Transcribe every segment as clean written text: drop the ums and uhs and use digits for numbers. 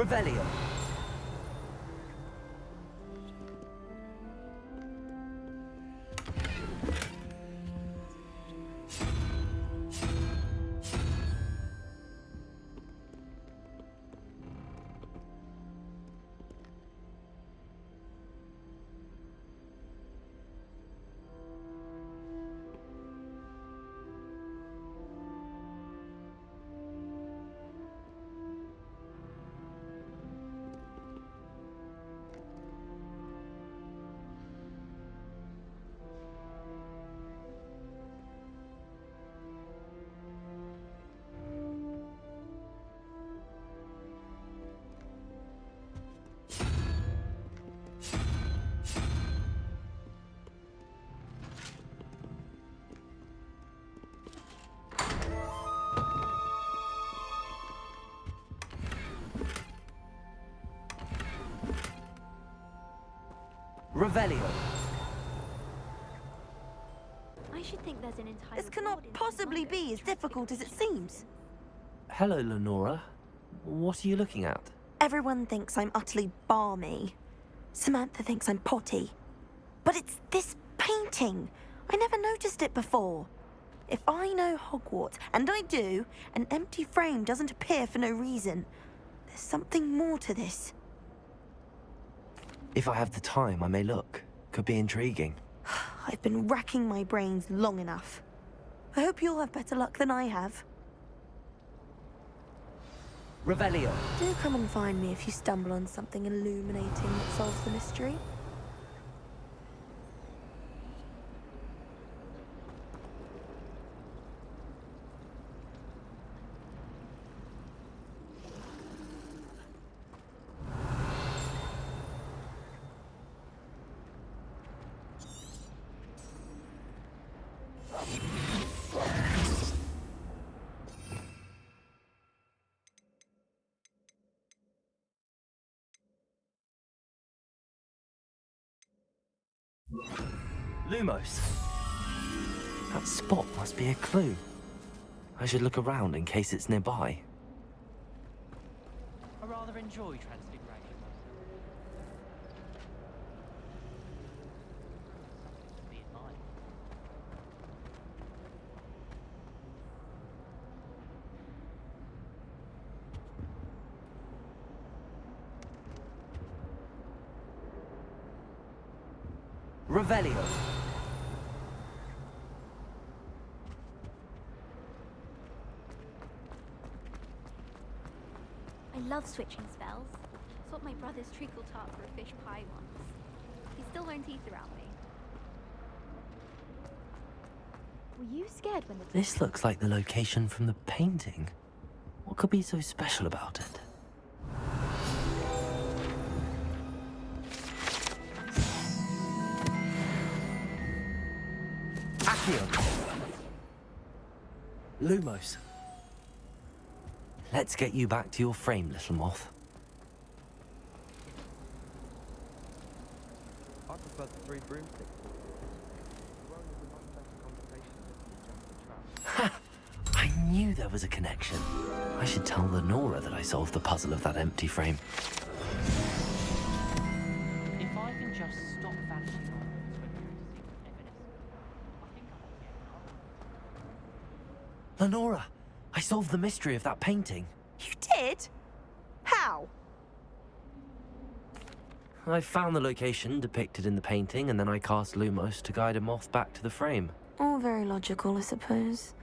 Revelio. Revelio. I should think there's an entire. This cannot possibly be as difficult as it seems. Hello, Lenora. What are you looking at? Everyone thinks I'm utterly balmy. Samantha thinks I'm potty. But it's this painting. I never noticed it before. If I know Hogwarts, and I do, an empty frame doesn't appear for no reason. There's something more to this. If I have the time, I may look. Could be intriguing. I've been racking my brains long enough. I hope you'll have better luck than I have. Revelio. Do come and find me if you stumble on something illuminating that solves the mystery. Lumos. That spot must be a clue. I should look around in case it's nearby. I rather enjoy transfiguration. Be in mind. Revelio. I love switching spells. Swapped my brother's treacle tart for a fish pie once. He still learned teeth around me. Were you scared when the... This looks like the location from the painting. What could be so special about it? Accio. Lumos. Let's get you back to your frame, little moth. I prefer the 3 broomsticks. Rome was a much better conversation than just the trap. Ha! I knew there was a connection. I should tell Lenora that I solved the puzzle of that empty frame. If I can just stop vanishing onwards when there is secret evidence, I think I can get Lenora! I solved the mystery of that painting. You did? How? I found the location depicted in the painting, and then I cast Lumos to guide a moth back to the frame. All very logical, I suppose.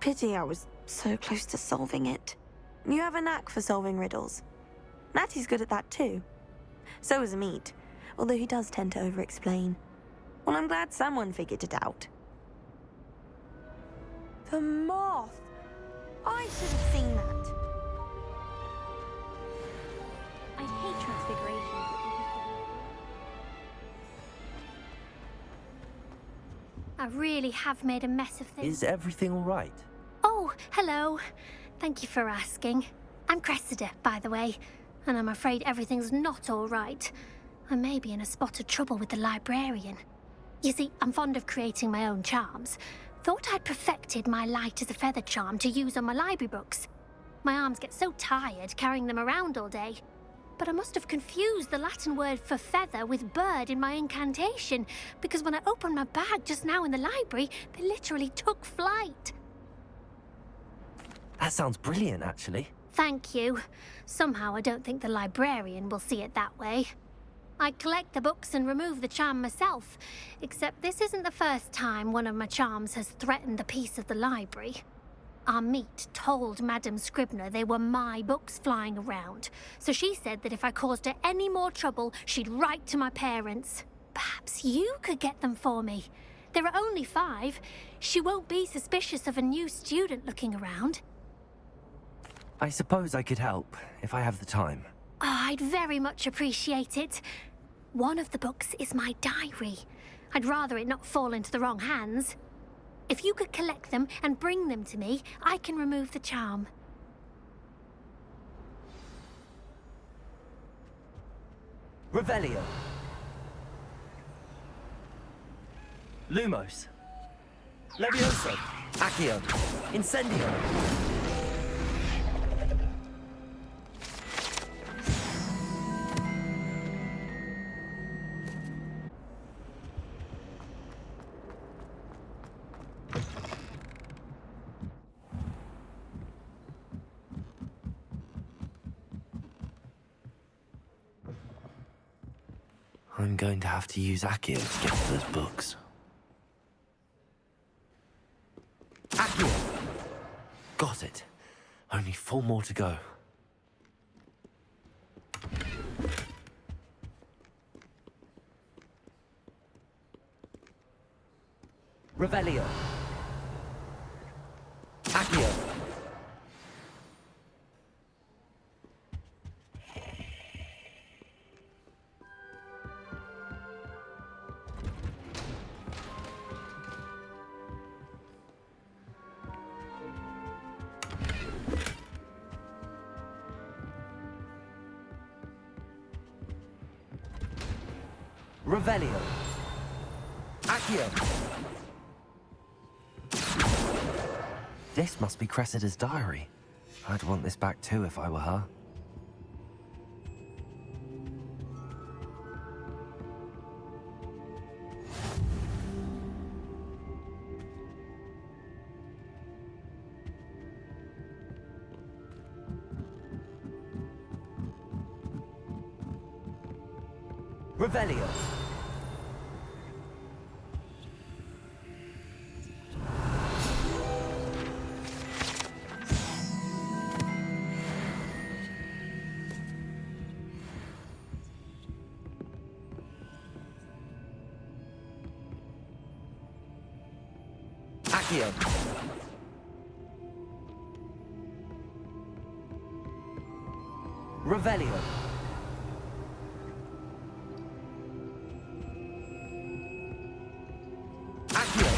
Pity I was so close to solving it. You have a knack for solving riddles. Natty's good at that too. So is Amit, although he does tend to over-explain. Well, I'm glad someone figured it out. The moth! I should have seen that. I hate transfiguration. I really have made a mess of things. Is everything all right? Oh, hello. Thank you for asking. I'm Cressida, by the way, and I'm afraid everything's not all right. I may be in a spot of trouble with the librarian. You see, I'm fond of creating my own charms. Thought I'd perfected my light as a feather charm to use on my library books. My arms get so tired carrying them around all day. But I must have confused the Latin word for feather with bird in my incantation, because when I opened my bag just now in the library, they literally took flight. That sounds brilliant, actually. Thank you. Somehow I don't think the librarian will see it that way. I collect the books and remove the charm myself, except this isn't the first time one of my charms has threatened the peace of the library. Our meet told Madame Scribner they were my books flying around, so she said that if I caused her any more trouble, she'd write to my parents. Perhaps you could get them for me. There are only 5. She won't be suspicious of a new student looking around. I suppose I could help, if I have the time. Oh, I'd very much appreciate it. One of the books is my diary. I'd rather it not fall into the wrong hands. If you could collect them and bring them to me, I can remove the charm. Revelio. Lumos. Levioso. Accio. Incendio. I'm going to have to use Accio to get to those books. Accio! Got it. Only 4 more to go. Revelio. Accio. Revelio. Accio. This must be Cressida's diary. I'd want this back too if I were her. Revelio. Accio. Revelio. Accio.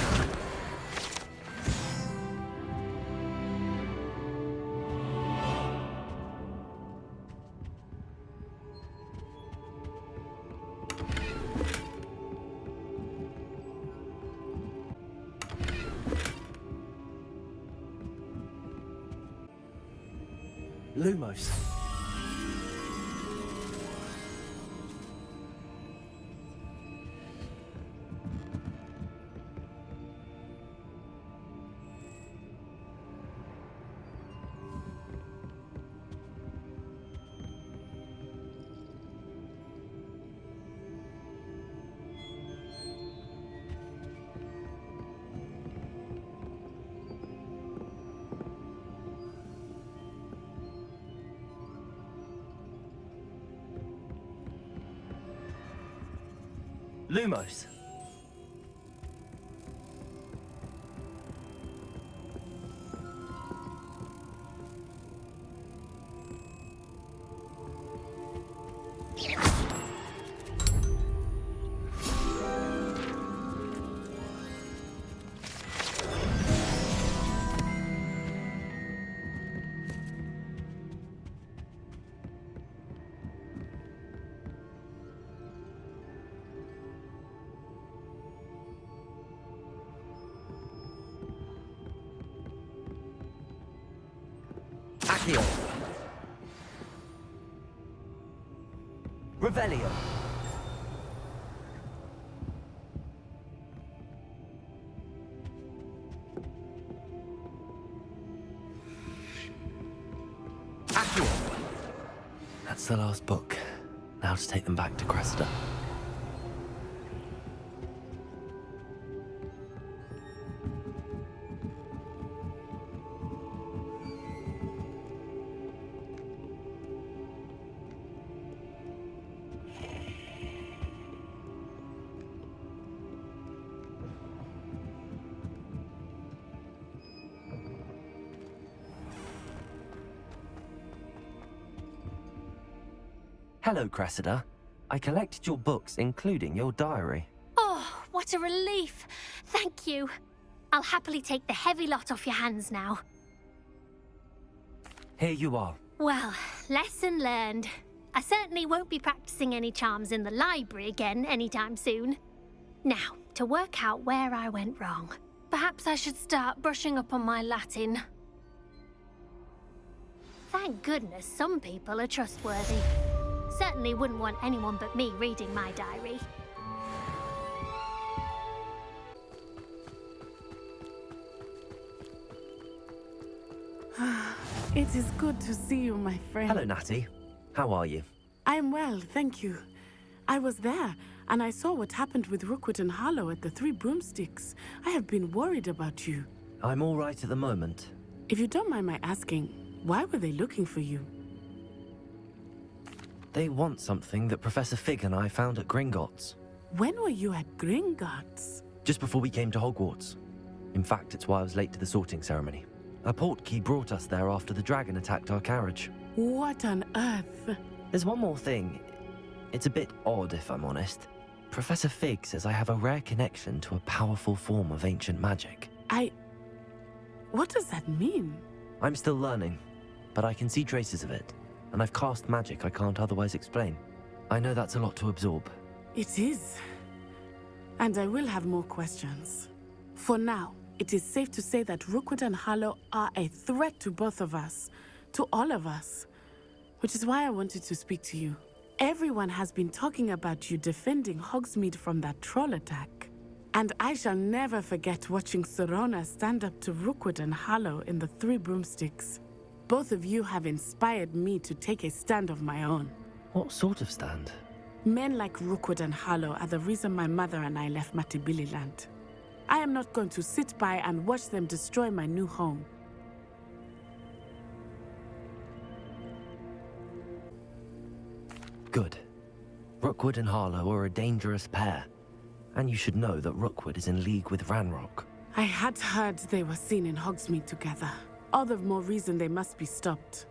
Lumos. Lumos. Accio. Revelio. Accio. That's the last book. Now to take them back to Cressida. Hello, Cressida. I collected your books, including your diary. Oh, what a relief. Thank you. I'll happily take the heavy lot off your hands now. Here you are. Well, lesson learned. I certainly won't be practicing any charms in the library again anytime soon. Now, to work out where I went wrong. Perhaps I should start brushing up on my Latin. Thank goodness some people are trustworthy. Certainly wouldn't want anyone but me reading my diary. It is good to see you, my friend. Hello, Natty. How are you? I'm well, thank you. I was there, and I saw what happened with Rookwood and Harlow at the Three Broomsticks. I have been worried about you. I'm all right at the moment. If you don't mind my asking, why were they looking for you? They want something that Professor Fig and I found at Gringotts. When were you at Gringotts? Just before we came to Hogwarts. In fact, it's why I was late to the sorting ceremony. A portkey brought us there after the dragon attacked our carriage. What on earth? There's one more thing. It's a bit odd, if I'm honest. Professor Fig says I have a rare connection to a powerful form of ancient magic. What does that mean? I'm still learning, but I can see traces of it, and I've cast magic I can't otherwise explain. I know that's a lot to absorb. It is. And I will have more questions. For now, it is safe to say that Rookwood and Harlow are a threat to both of us, to all of us. Which is why I wanted to speak to you. Everyone has been talking about you defending Hogsmeade from that troll attack. And I shall never forget watching Serona stand up to Rookwood and Harlow in the Three Broomsticks. Both of you have inspired me to take a stand of my own. What sort of stand? Men like Rookwood and Harlow are the reason my mother and I left Matibililand. I am not going to sit by and watch them destroy my new home. Good. Rookwood and Harlow are a dangerous pair. And you should know that Rookwood is in league with Ranrock. I had heard they were seen in Hogsmeade together. All the more reason they must be stopped.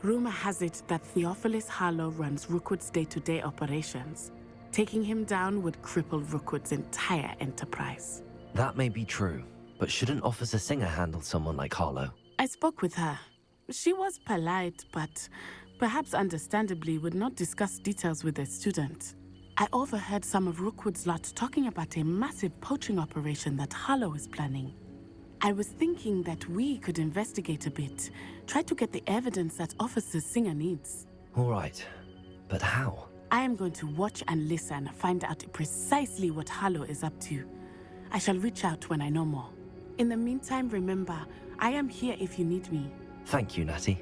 Rumor has it that Theophilus Harlow runs Rookwood's day-to-day operations. Taking him down would cripple Rookwood's entire enterprise. That may be true, but shouldn't Officer Singer handle someone like Harlow? I spoke with her. She was polite, but perhaps understandably would not discuss details with a student. I overheard some of Rookwood's lot talking about a massive poaching operation that Harlow is planning. I was thinking that we could investigate a bit, try to get the evidence that Officer Singer needs. All right, but how? I am going to watch and listen, find out precisely what Harlow is up to. I shall reach out when I know more. In the meantime, remember, I am here if you need me. Thank you, Natty.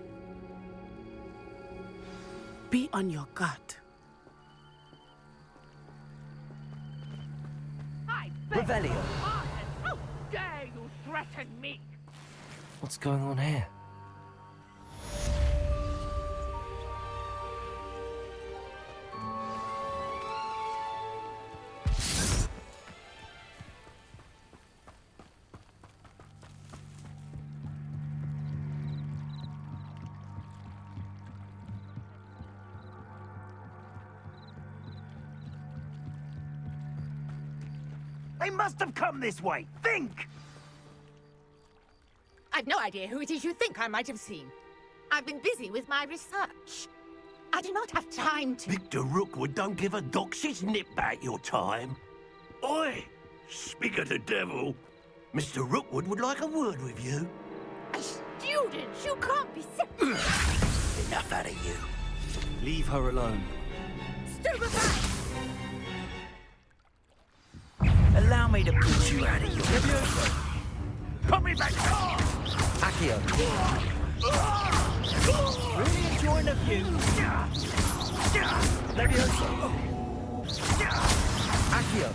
Be on your guard. Revelio! How dare you threaten me? What's going on here? They must have come this way. Think! I've no idea who it is you think I might have seen. I've been busy with my research. I do not have time to... Victor Rookwood don't give a doxy's nip back your time. Oi! Speak of the devil. Mr. Rookwood would like a word with you. A student! Prudence, you can't be Enough out of you. Leave her alone. Stupefy! Allow me to put you out of your... Put me back! Accio. Really enjoying the view. Levioso. Accio.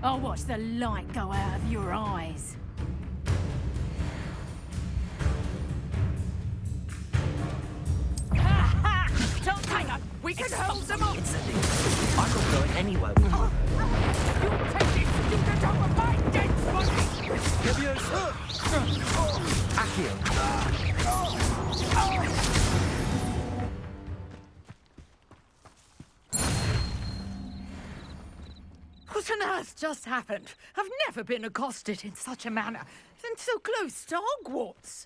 I'll watch the light go out of your eyes. Don't hang on! We can hold them up! I'm not going anywhere. You take this student over my dead body! Levioso. Accio. What on earth just happened? I've never been accosted in such a manner, and so close to Hogwarts.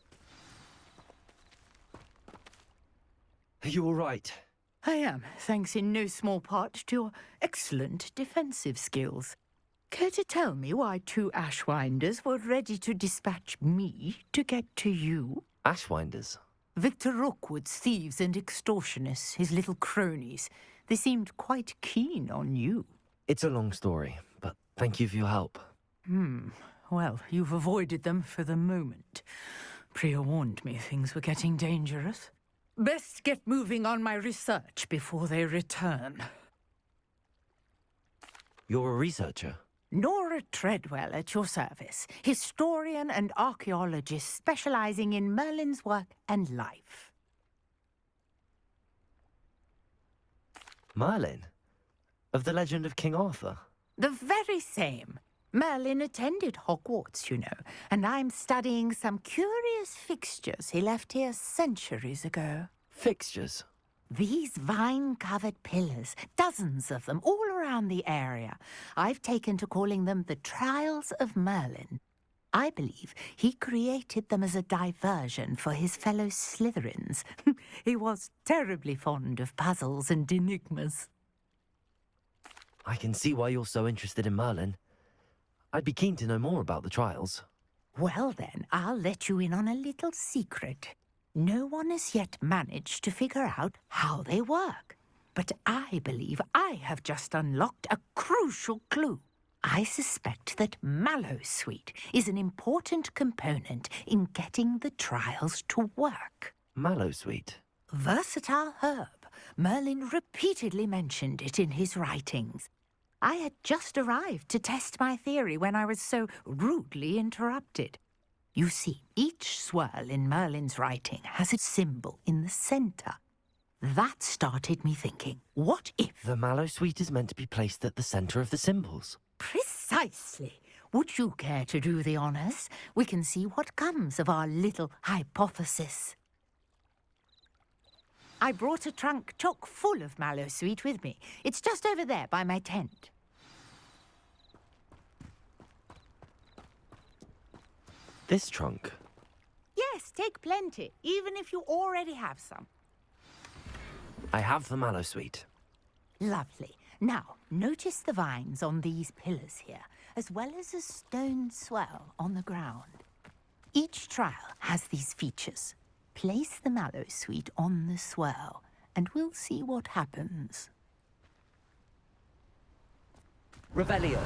Are you all right? I am, thanks in no small part to your excellent defensive skills. Care to tell me why two Ashwinders were ready to dispatch me to get to you? Ashwinders. Victor Rookwood's thieves and extortionists, his little cronies. They seemed quite keen on you. It's a long story, but thank you for your help. Well, you've avoided them for the moment. Priya warned me things were getting dangerous. Best get moving on my research before they return. You're a researcher? Nora Treadwell at your service, historian and archaeologist specializing in Merlin's work and life. Merlin? Of the legend of King Arthur? The very same. Merlin attended Hogwarts, you know, and I'm studying some curious fixtures he left here centuries ago. Fixtures? These vine-covered pillars, dozens of them, all around the area. I've taken to calling them the Trials of Merlin. I believe he created them as a diversion for his fellow Slytherins. He was terribly fond of puzzles and enigmas. I can see why you're so interested in Merlin. I'd be keen to know more about the trials. Well then, I'll let you in on a little secret. No one has yet managed to figure out how they work. But I believe I have just unlocked a crucial clue. I suspect that Mallowsweet is an important component in getting the trials to work. Mallowsweet? Versatile herb. Merlin repeatedly mentioned it in his writings. I had just arrived to test my theory when I was so rudely interrupted. You see, each swirl in Merlin's writing has a symbol in the center. That started me thinking, what if... The Mallowsweet is meant to be placed at the center of the symbols. Precisely. Would you care to do the honors? We can see what comes of our little hypothesis. I brought a trunk chock full of Mallowsweet with me. It's just over there by my tent. This trunk? Yes, take plenty, even if you already have some. I have the Mallowsweet. Lovely. Now, notice the vines on these pillars here, as well as a stone swell on the ground. Each trial has these features. Place the Mallowsweet on the swirl, and we'll see what happens. Revelio.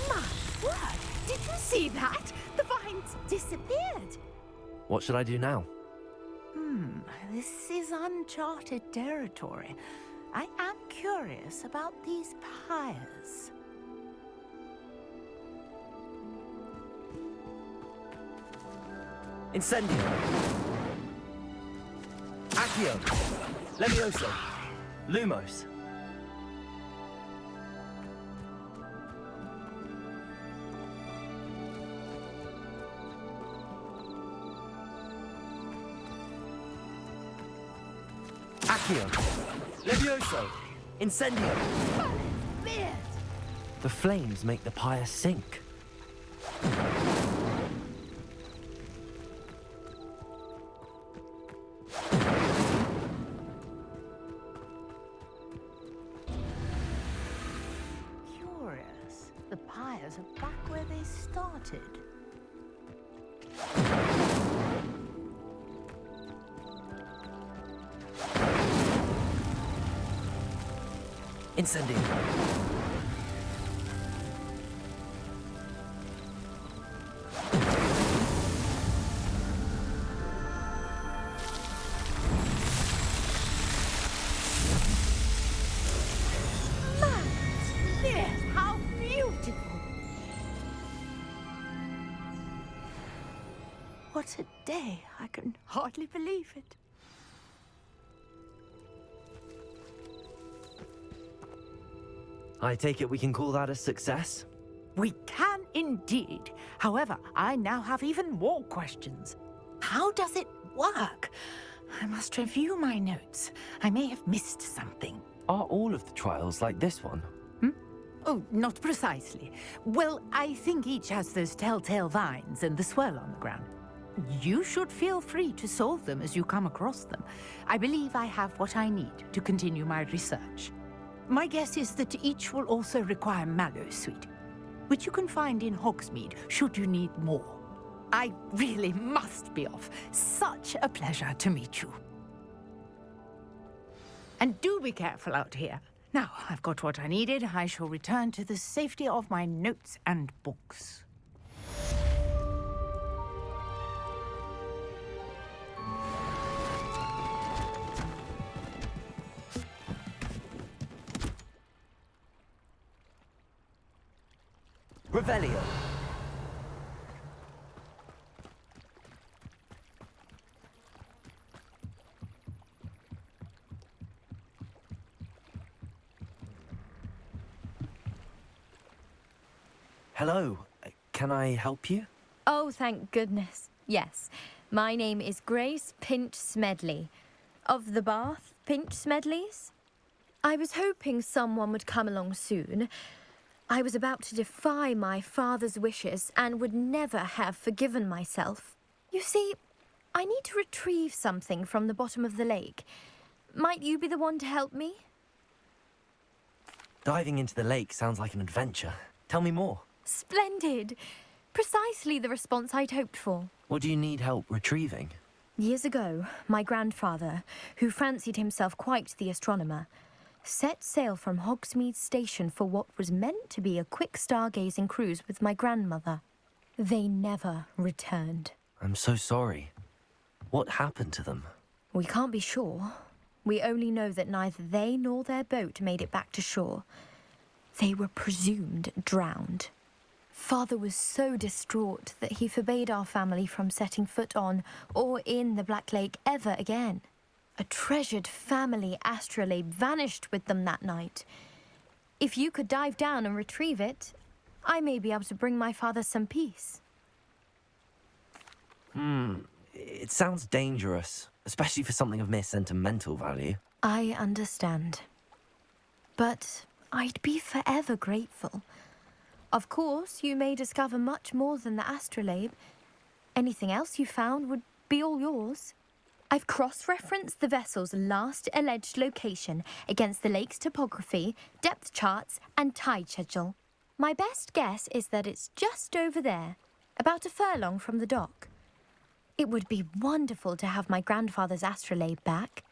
My word! Did you see that? The vines disappeared. What should I do now? This is uncharted territory. I am curious about these pyres. Incendio. Accio. Levioso. Lumos. Accio. Levioso. Incendio. Weird. The flames make the pyre sink. wanted. Incendio. Yes, how beautiful! What a day. I can hardly believe it. I take it we can call that a success? We can indeed. However, I now have even more questions. How does it work? I must review my notes. I may have missed something. Are all of the trials like this one? Oh, not precisely. Well, I think each has those telltale vines and the swirl on the ground. You should feel free to solve them as you come across them. I believe I have what I need to continue my research. My guess is that each will also require Mallow Sweet, which you can find in Hogsmeade should you need more. I really must be off. Such a pleasure to meet you. And do be careful out here. Now, I've got what I needed. I shall return to the safety of my notes and books. Revelio. Hello. Can I help you? Oh, thank goodness. Yes. My name is Grace Pinch Smedley. Of the Bath Pinch Smedleys? I was hoping someone would come along soon. I was about to defy my father's wishes and would never have forgiven myself. You see, I need to retrieve something from the bottom of the lake. Might you be the one to help me? Diving into the lake sounds like an adventure. Tell me more. Splendid! Precisely the response I'd hoped for. What do you need help retrieving? Years ago, my grandfather, who fancied himself quite the astronomer, set sail from Hogsmeade Station for what was meant to be a quick stargazing cruise with my grandmother. They never returned. I'm so sorry. What happened to them? We can't be sure. We only know that neither they nor their boat made it back to shore. They were presumed drowned. Father was so distraught that he forbade our family from setting foot on or in the Black Lake ever again. A treasured family astrolabe vanished with them that night. If you could dive down and retrieve it, I may be able to bring my father some peace. It sounds dangerous, especially for something of mere sentimental value. I understand. But I'd be forever grateful. Of course, you may discover much more than the astrolabe. Anything else you found would be all yours. I've cross-referenced the vessel's last alleged location against the lake's topography, depth charts, and tide schedule. My best guess is that it's just over there, about a furlong from the dock. It would be wonderful to have my grandfather's astrolabe back.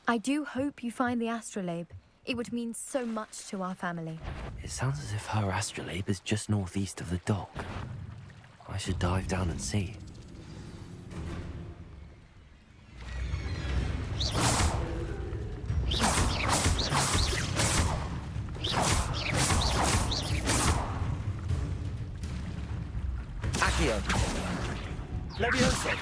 I do hope you find the astrolabe. It would mean so much to our family. It sounds as if her astrolabe is just northeast of the dock. I should dive down and see. Accio. Levioso.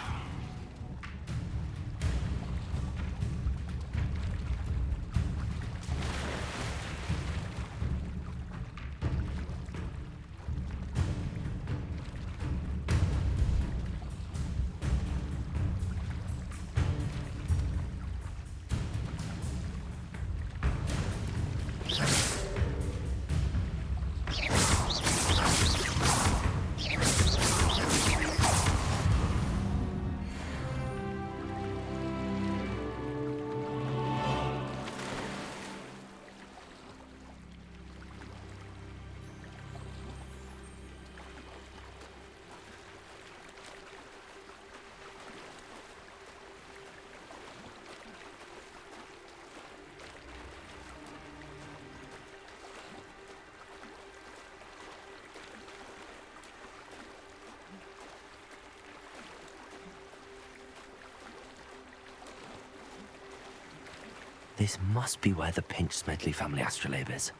This must be where the Pinch Smedley family astrolabe is.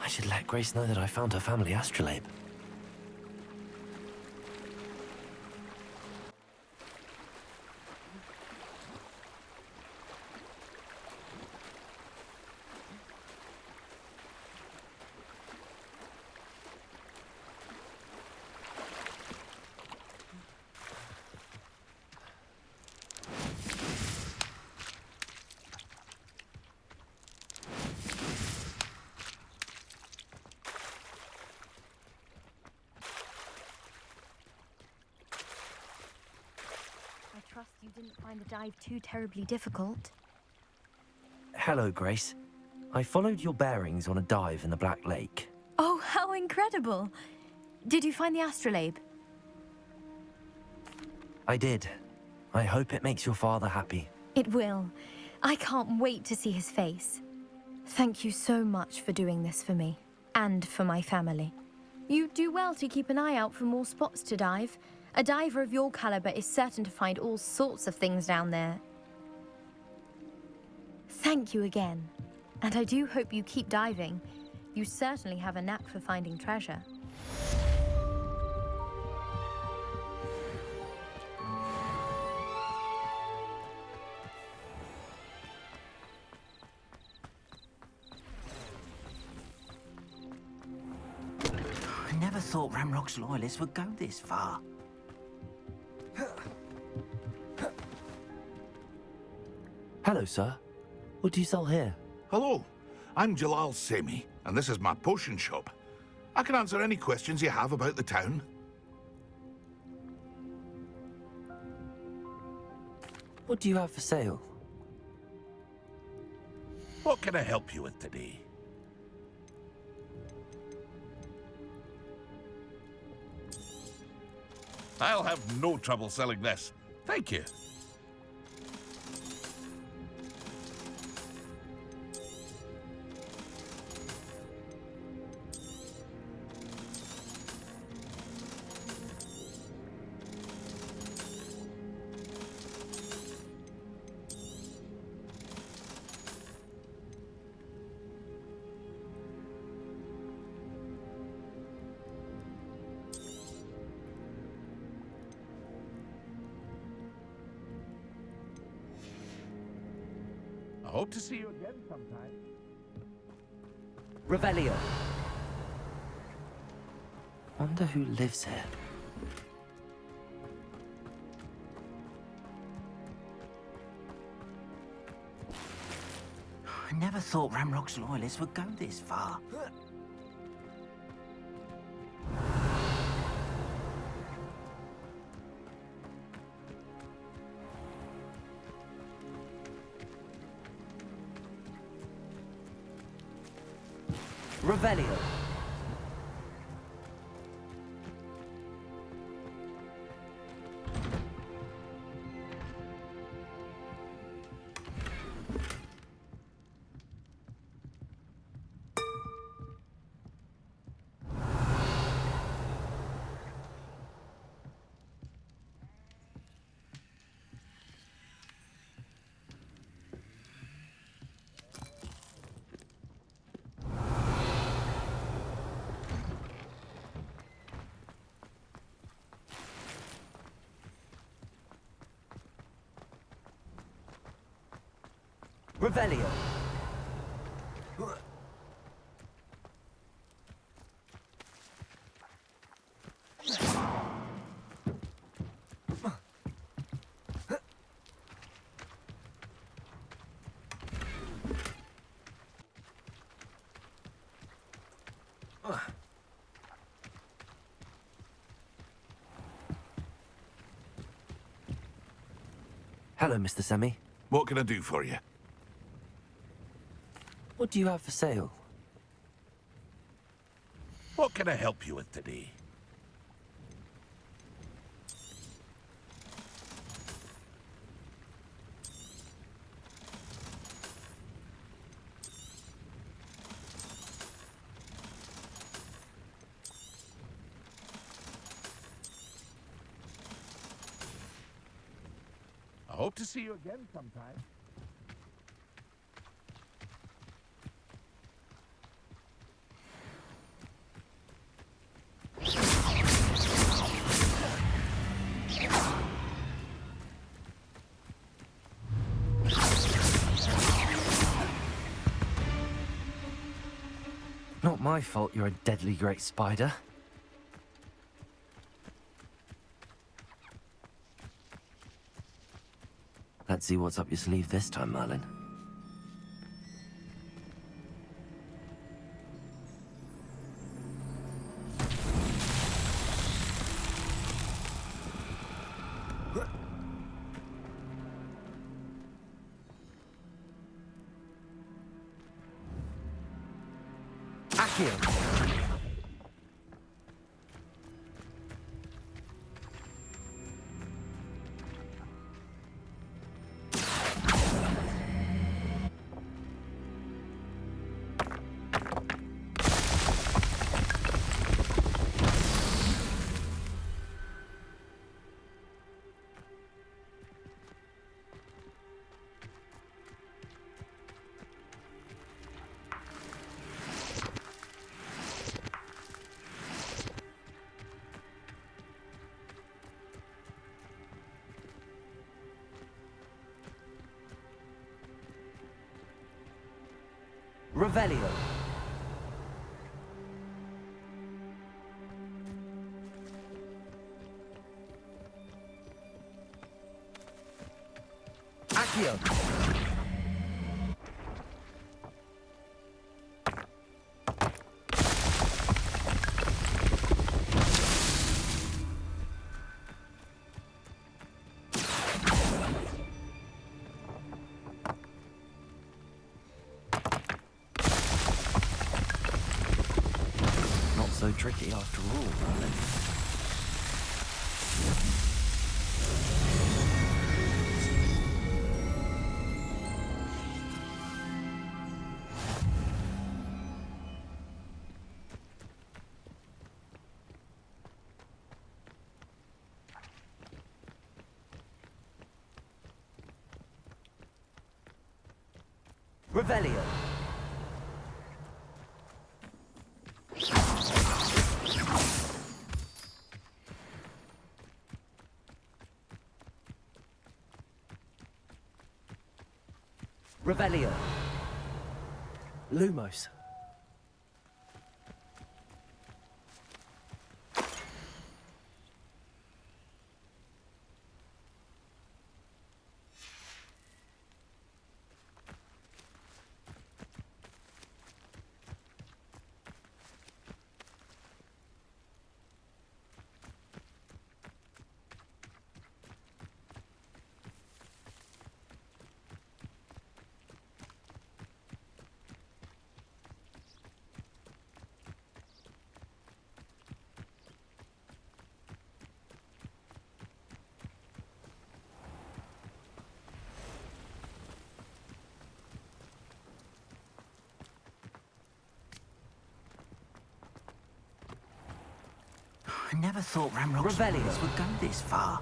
I should let Grace know that I found her family astrolabe. I trust you didn't find the dive too terribly difficult. Hello, Grace. I followed your bearings on a dive in the Black Lake. Oh, how incredible! Did you find the astrolabe? I did. I hope it makes your father happy. It will. I can't wait to see his face. Thank you so much for doing this for me, and for my family. You do well to keep an eye out for more spots to dive. A diver of your caliber is certain to find all sorts of things down there. Thank you again. And I do hope you keep diving. You certainly have a knack for finding treasure. I never thought Ramrock's loyalists would go this far. Hello, sir. What do you sell here? Hello, I'm Jalal Semi, and this is my potion shop. I can answer any questions you have about the town. What do you have for sale? What can I help you with today? I'll have no trouble selling this. Thank you. I hope to see you again sometime. Revelio. Wonder who lives here. I never thought Ramrock's loyalists would go this far. Revelio. Revelio. Hello, Mr. Semi. What can I do for you? What do you have for sale? What can I help you with today? I hope to see you again sometime. Not my fault you're a deadly great spider. Let's see what's up your sleeve this time, Merlin. Accio! Revelio. Accio. So tricky after all, Merlin. Revelio. Revelio. Lumos. I never thought Ramrock's Revelio. mines would go this far.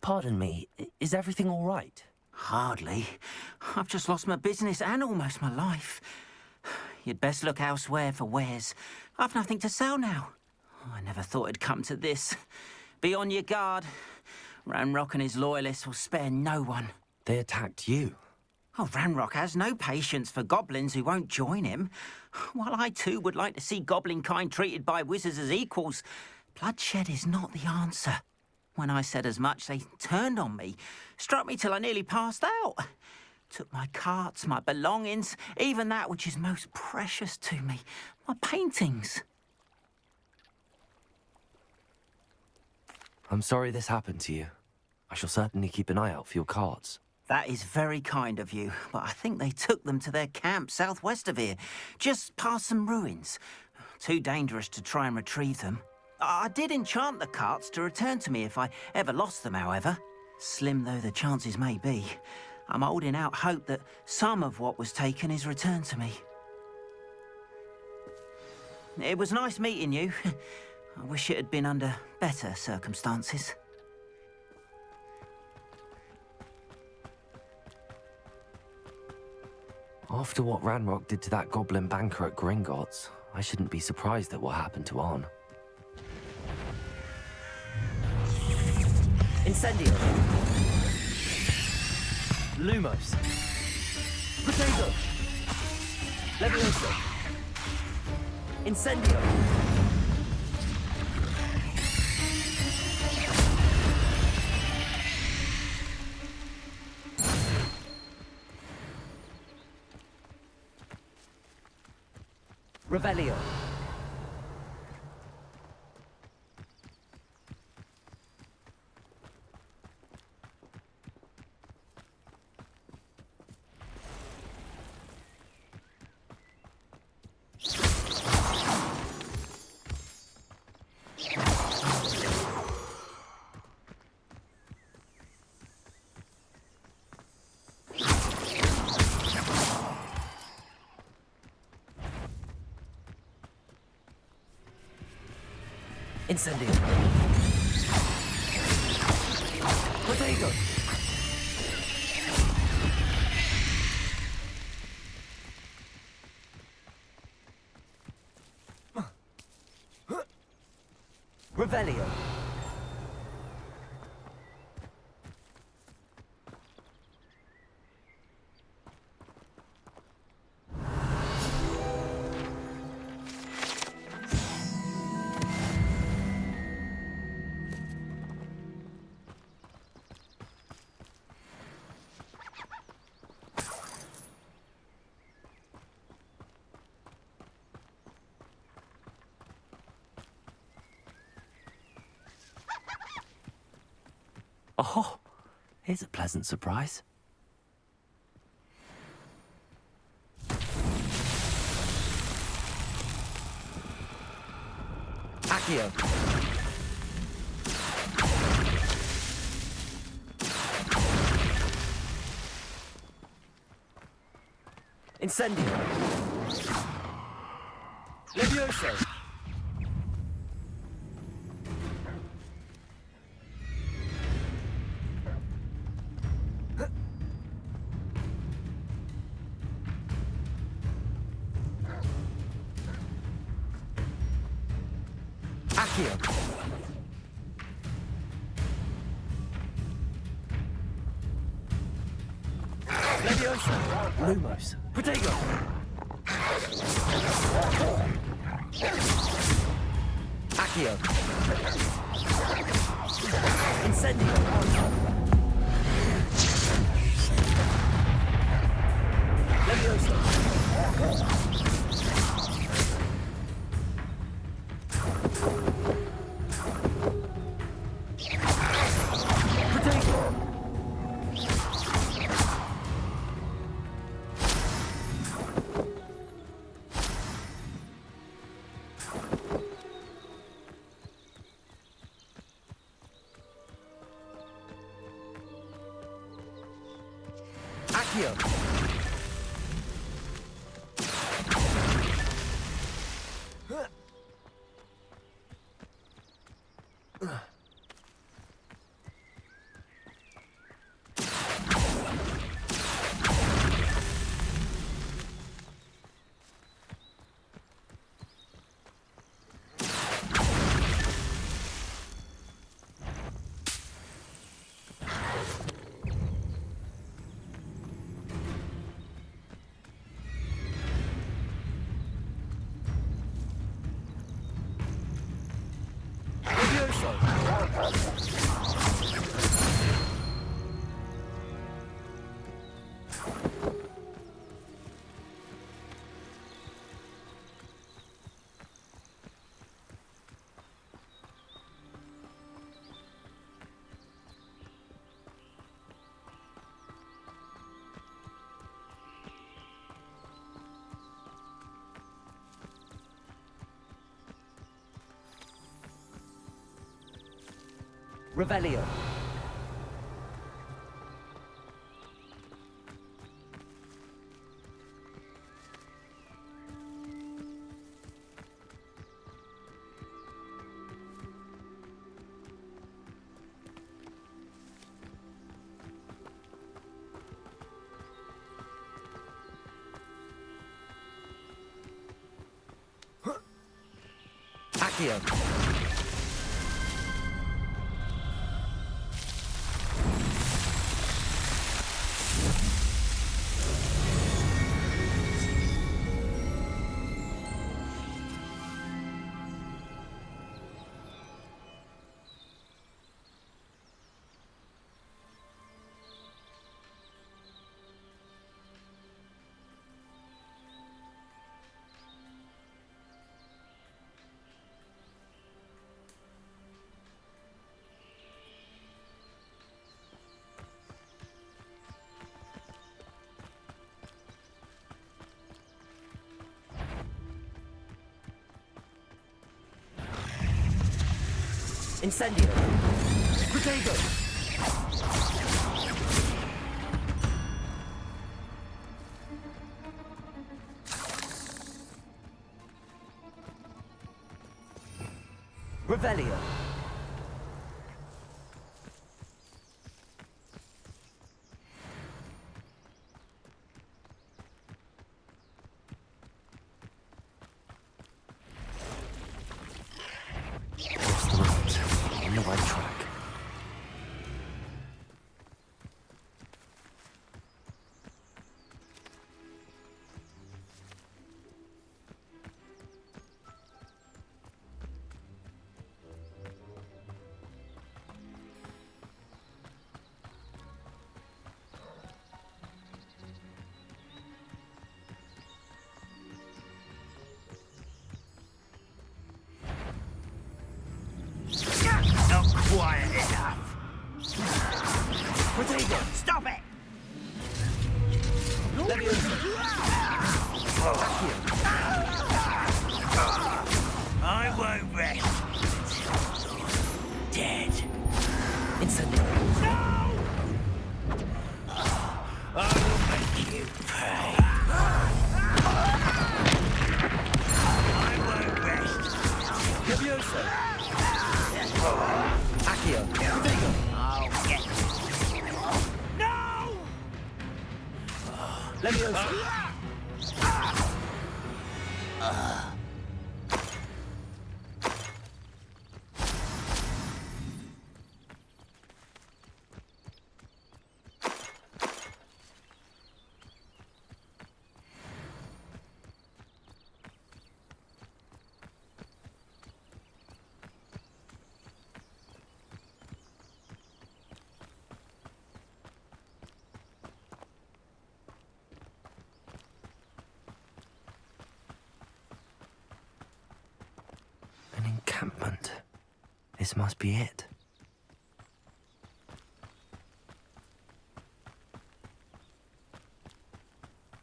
Pardon me, is everything all right? Hardly. I've just lost my business and almost my life. You'd best look elsewhere for wares. I've nothing to sell now. I never thought it'd come to this. Be on your guard. Ranrock and his loyalists will spare no one. They attacked you. Oh, Ranrock has no patience for goblins who won't join him. While I too would like to see goblin kind treated by wizards as equals, bloodshed is not the answer. When I said as much, they turned on me, struck me till I nearly passed out. Took my carts, my belongings, even that which is most precious to me, my paintings. I'm sorry this happened to you. I shall certainly keep an eye out for your cards. That is very kind of you, but I think they took them to their camp southwest of here, just past some ruins. Too dangerous to try and retrieve them. I did enchant the carts to return to me if I ever lost them, however. Slim though the chances may be, I'm holding out hope that some of what was taken is returned to me. It was nice meeting you. I wish it had been under better circumstances. After what Ranrock did to that goblin banker at Gringotts, I shouldn't be surprised at what happened to Arn. Incendio. Lumos. Potato. Levioso. Incendio. Revelio. Incendio. Potato. Revelio. Oh, here's a pleasant surprise. Accio. Incendio. Levioso. Accio. Levioso. Lumos. Protego. Accio. Incendio. Levioso. Accio. Levioso! Revelio. Accio. Incendio. Protego. Revelio. On the right track. Not quiet enough. Protego. Stop it! Levioso. Accio. I won't rest until you're dead. Incendio. I will make you pay. I won't rest. Levioso. Accio. Protego. I'll get you. No! Levioso. An encampment. This must be it.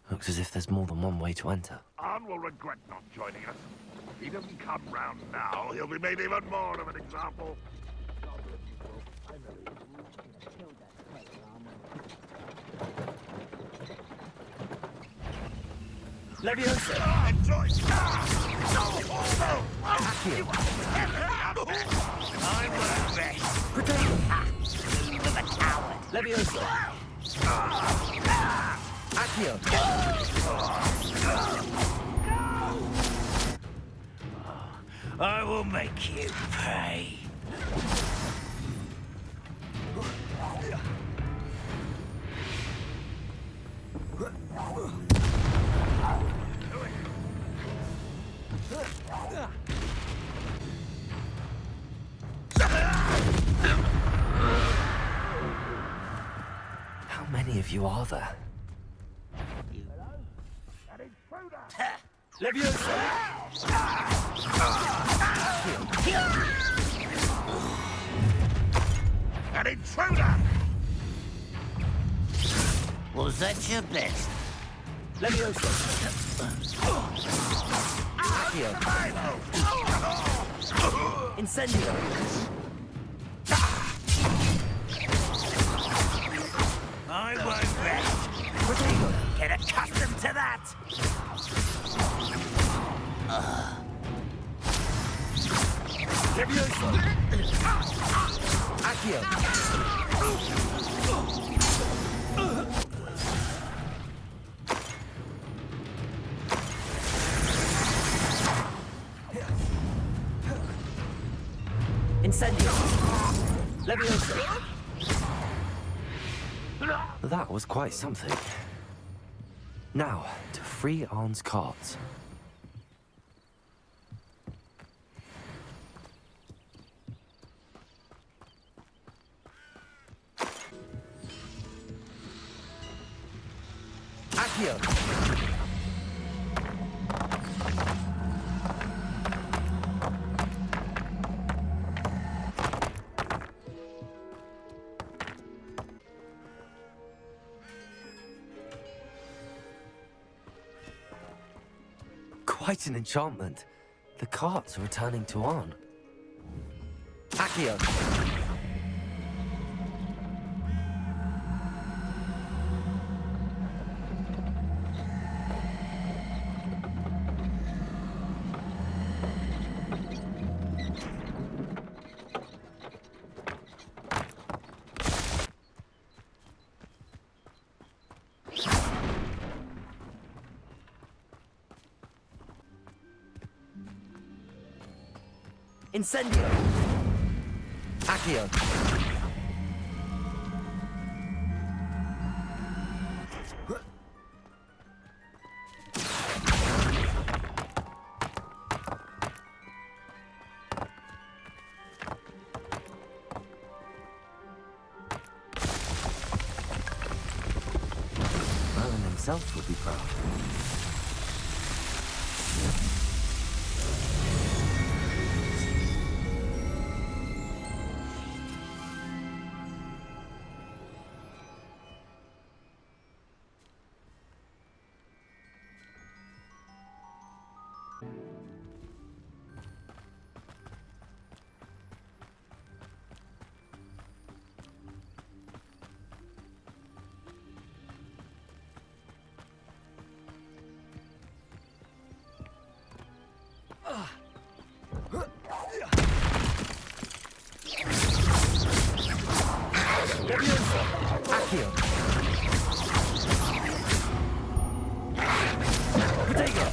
Looks as if there's more than one way to enter. Arn will regret not joining us. If he doesn't come round now, he'll be made even more of an example. Levioso. Enjoy! Accio. I won't rest. Protego. You were the coward. Levioso. Accio. I will make you pay. if you are there. Leviosa! An intruder! Was that your best? Leviosa! Accio! Incendio! I won't rest. Protego! Get accustomed to that. Leviosa! Accio! Incendio! Leviosa! That was quite something. Now, to free Arn's cards. Accio! Quite an enchantment. The carts are returning to Arn. Accio! Incendio! Accio! Merlin himself would be proud. Accio! Protego!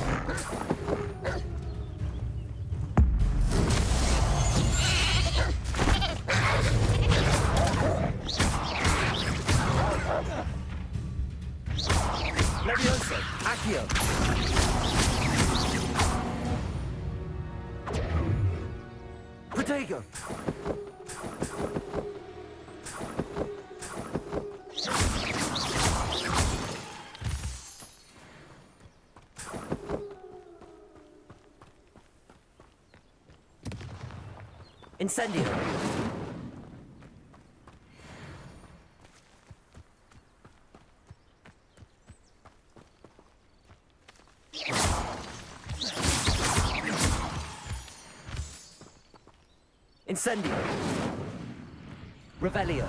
Leviosa! Accio! Protego! Incendio! Incendio! Revelio!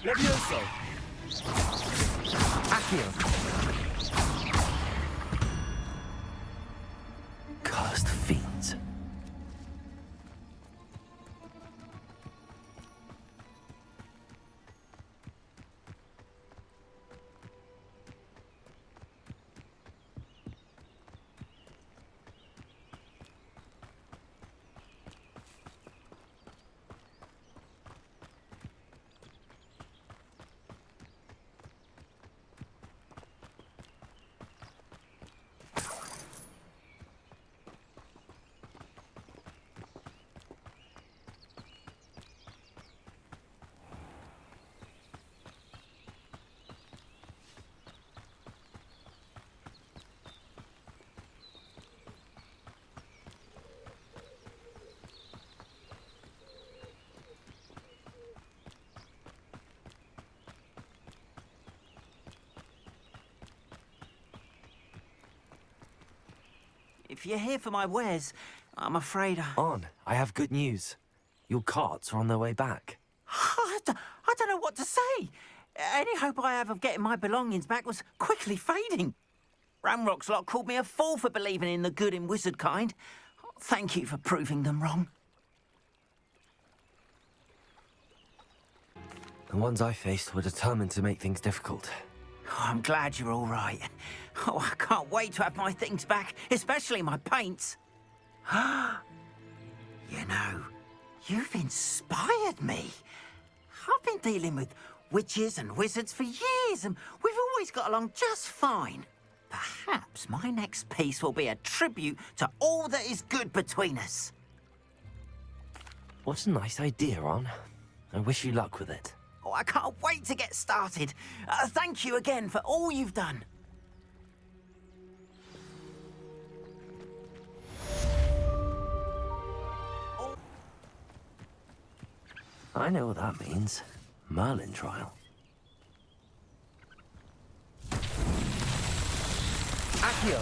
Levioso! Accio! Cursed fiends. If you're here for my wares, I'm afraid On, I have good news. Your carts are on their way back. I don't know what to say. Any hope I have of getting my belongings back was quickly fading. Ramrock's lot called me a fool for believing in the good in wizard kind. Thank you for proving them wrong. The ones I faced were determined to make things difficult. Oh, I'm glad you're all right. Oh, I can't wait to have my things back, especially my paints. You know, you've inspired me. I've been dealing with witches and wizards for years, and we've always got along just fine. Perhaps my next piece will be a tribute to all that is good between us. What a nice idea, Ron. I wish you luck with it. Oh, I can't wait to get started. Thank you again for all you've done. I know what that means. Merlin trial. Accio!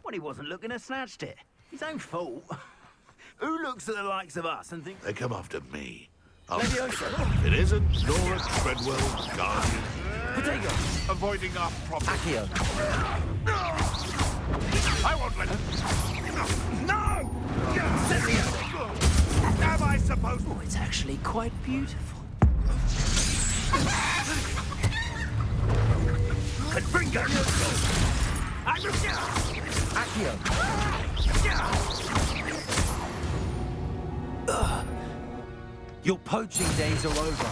Well, he wasn't looking to snatched it. His own fault. Who looks at the likes of us and thinks... They come after me. Levioso. It isn't Nora, Treadwell, Guardian. Potato. Avoiding our problem. Accio. I won't let him. No! Am I supposed to? Oh, it's actually quite beautiful. Confringo! Accio. Your poaching days are over.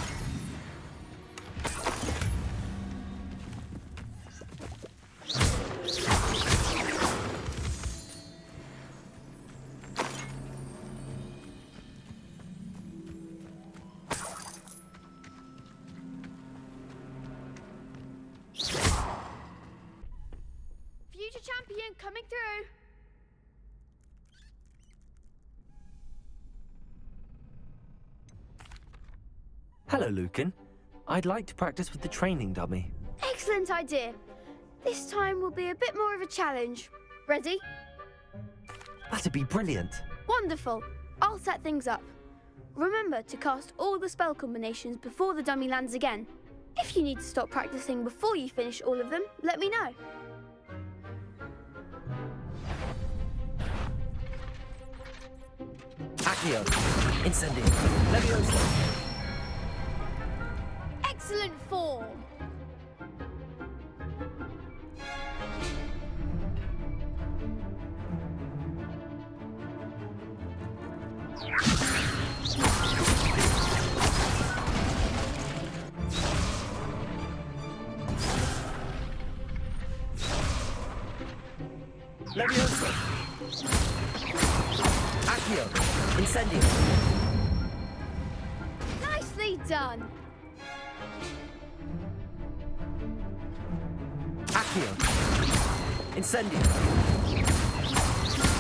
Future champion coming through. Hello, Lucan. I'd like to practice with the training dummy. Excellent idea. This time will be a bit more of a challenge. Ready? That'd be brilliant. Wonderful. I'll set things up. Remember to cast all the spell combinations before the dummy lands again. If you need to stop practicing before you finish all of them, let me know. Accio. Incendio. Levioso. Excellent form. Levioso. Accio. Incendio. Nicely done. Accio. Incendio.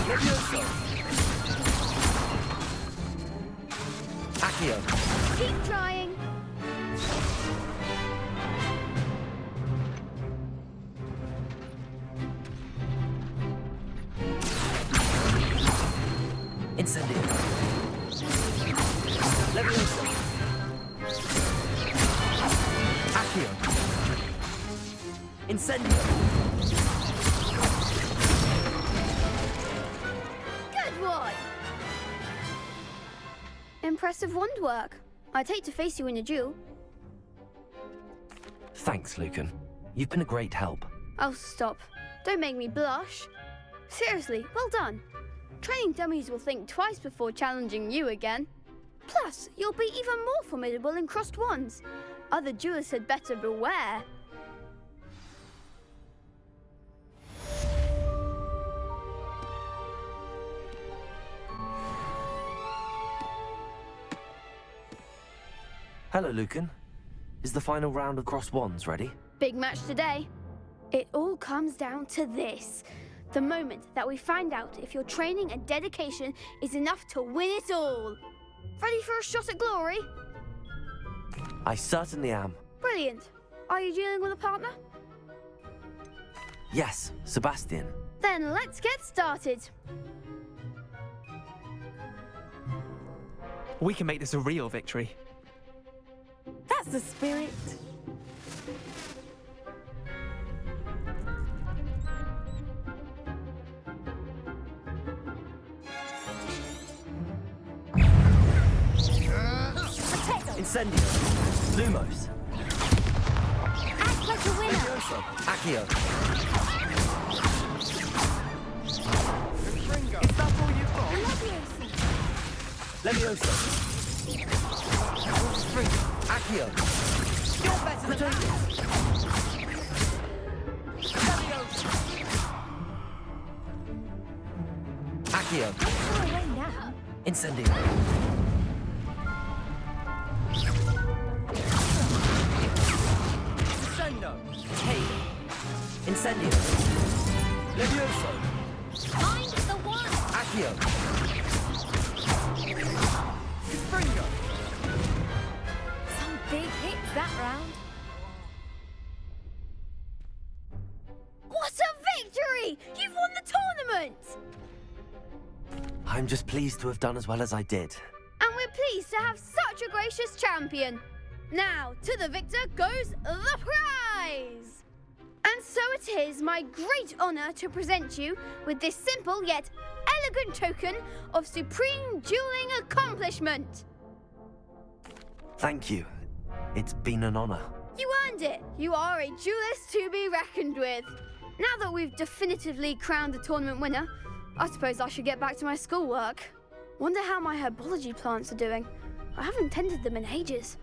Levioso. Accio. Keep trying. Incendio. Levioso. Accio. Incendio. Good one. Impressive wand work. I'd hate to face you in a duel. Thanks, Lucan. You've been a great help. Oh, stop. Don't make me blush. Seriously, well done. Training dummies will think twice before challenging you again. Plus, you'll be even more formidable in crossed wands. Other duelists had better beware. Hello, Lucan. Is the final round of crossed wands ready? Big match today. It all comes down to this. The moment that we find out if your training and dedication is enough to win it all. Ready for a shot at glory? I certainly am. Brilliant. Are you dealing with a partner? Yes, Sebastian. Then let's get started. We can make this a real victory. That's the spirit. Incendio. Lumos. Act like a winner. Levioso. Accio. Is that all you've got? Levioso. Accio. You're better than that. Accio. Far away now. Incendio. Crescendo. Hey. Incendio. Levioso. Find the one. Accio. Springo. Some big hits that round. What a victory! You've won the tournament! I'm just pleased to have done as well as I did. And we're pleased to have such a gracious champion. Now, to the victor goes the prize! And so it is my great honour to present you with this simple yet elegant token of supreme dueling accomplishment. Thank you. It's been an honor. You earned it. You are a duelist to be reckoned with. Now that we've definitively crowned the tournament winner, I suppose I should get back to my schoolwork. Wonder how my herbology plants are doing. I haven't tended them in ages.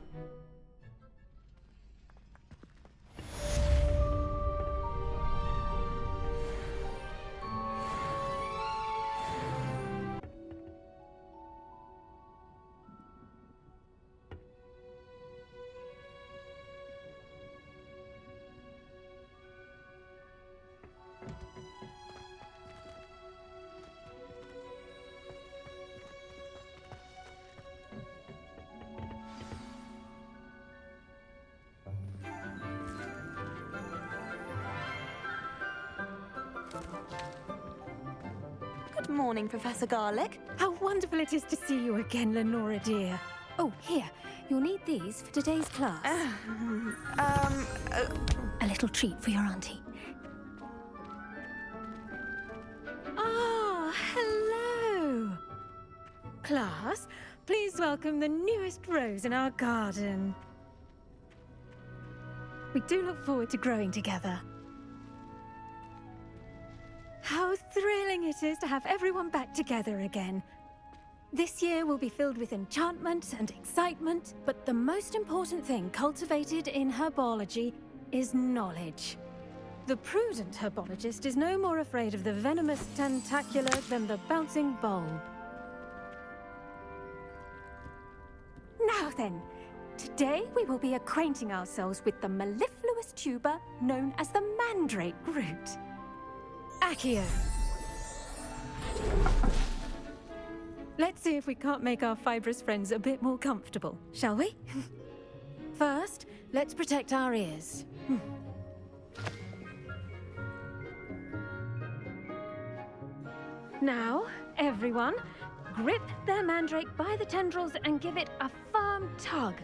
Good morning, Professor Garlick. How wonderful it is to see you again, Lenora dear. Oh, here. You'll need these for today's class. A little treat for your auntie. Ah, hello. Class, please welcome the newest rose in our garden. We do look forward to growing together. How thrilling it is to have everyone back together again. This year will be filled with enchantment and excitement, but the most important thing cultivated in herbology is knowledge. The prudent herbologist is no more afraid of the venomous tentacular than the bouncing bulb. then, today we will be acquainting ourselves with the mellifluous tuber known as the mandrake root. Accio. Let's see if we can't make our fibrous friends a bit more comfortable, shall we? First, let's protect our ears. Now, everyone, grip their mandrake by the tendrils and give it a firm tug.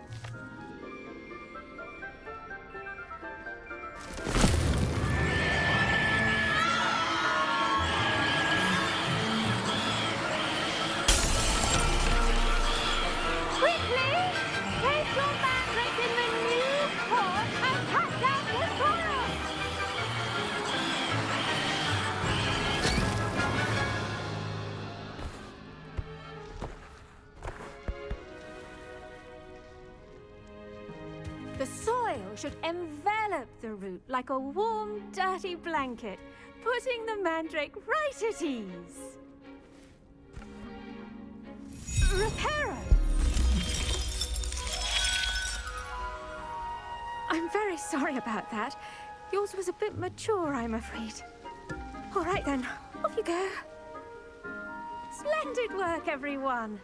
Quickly, place your mandrake in the new pot and cut down the soil. The soil should envelop the root like a warm, dirty blanket, putting the mandrake right at ease. Reparo! I'm very sorry about that. Yours was a bit mature, I'm afraid. All right then, off you go. Splendid work, everyone.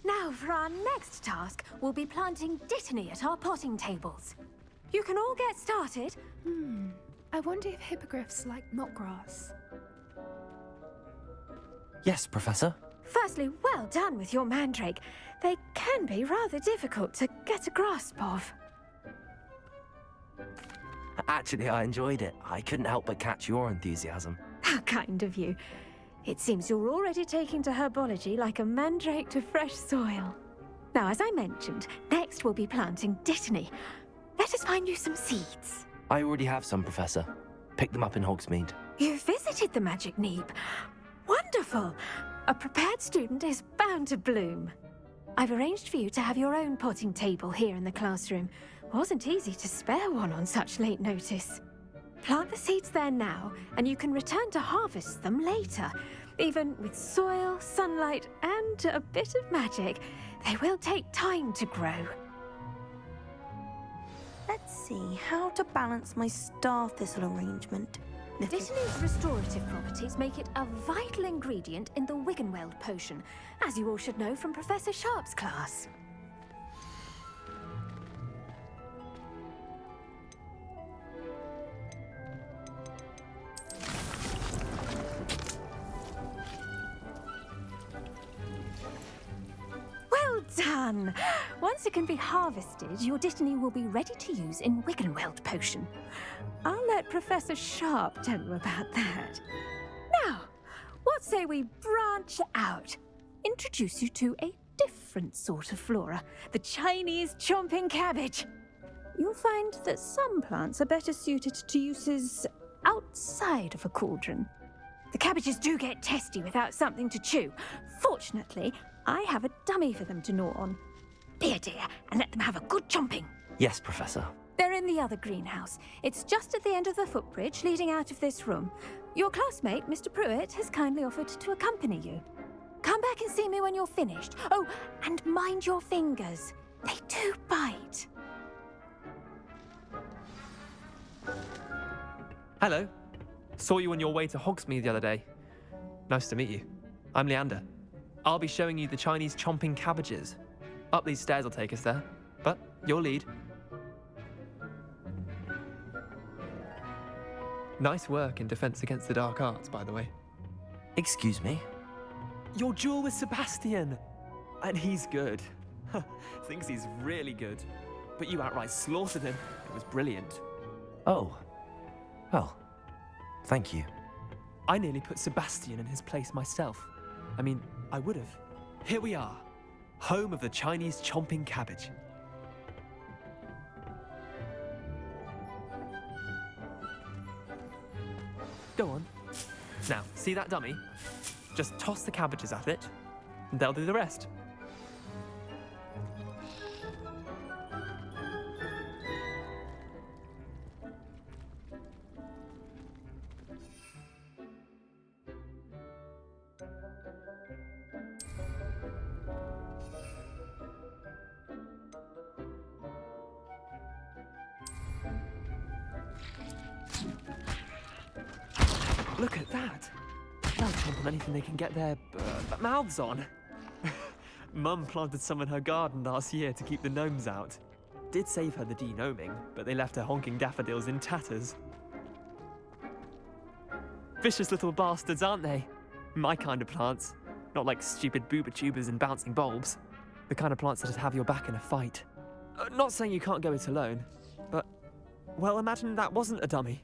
Now, for our next task, we'll be planting dittany at our potting tables. You can all get started. I wonder if hippogriffs like knotgrass. Yes, Professor. Firstly, well done with your mandrake. They can be rather difficult to get a grasp of. Actually, I enjoyed it. I couldn't help but catch your enthusiasm. How kind of you. It seems you're already taking to herbology like a mandrake to fresh soil. Now, as I mentioned, next we'll be planting dittany. Let us find you some seeds. I already have some, Professor. Picked them up in Hogsmeade. You visited the Magic Neep. Wonderful! A prepared student is bound to bloom. I've arranged for you to have your own potting table here in the classroom. Wasn't easy to spare one on such late notice. Plant the seeds there now, and you can return to harvest them later. Even with soil, sunlight, and a bit of magic, they will take time to grow. Let's see how to balance my star thistle arrangement. Dittany's restorative properties make it a vital ingredient in the Wiggenweld potion, as you all should know from Professor Sharp's class. Well done! Once it can be harvested, your dittany will be ready to use in Wiggenweld potion. I'll let Professor Sharp tell you about that. Now, what say we branch out? Introduce you to a different sort of flora, the Chinese chomping cabbage. You'll find that some plants are better suited to uses outside of a cauldron. The cabbages do get testy without something to chew. Fortunately, I have a dummy for them to gnaw on. Be a dear and let them have a good chomping. Yes, Professor. They're in the other greenhouse. It's just at the end of the footbridge leading out of this room. Your classmate, Mr. Pruitt, has kindly offered to accompany you. Come back and see me when you're finished. Oh, and mind your fingers. They do bite. Hello. Saw you on your way to Hogsmeade the other day. Nice to meet you. I'm Leander. I'll be showing you the Chinese chomping cabbages. Up these stairs will take us there, but your lead. Nice work in Defense Against the Dark Arts, by the way. Excuse me? Your duel with Sebastian! And he's good. Thinks he's really good. But you outright slaughtered him. It was brilliant. Oh. Well, thank you. I nearly put Sebastian in his place myself. I mean, I would have. Here we are. Home of the Chinese chomping cabbage. Go on. Now, see that dummy? Just toss the cabbages at it, and they'll do the rest. Look at that. They'll jump on anything they can get their mouths on. Mum planted some in her garden last year to keep the gnomes out. Did save her the de-gnoming, but they left her honking daffodils in tatters. Vicious little bastards, aren't they? My kind of plants. Not like stupid booba tubers and bouncing bulbs. The kind of plants that'd have your back in a fight. Not saying you can't go it alone, but, well, imagine that wasn't a dummy.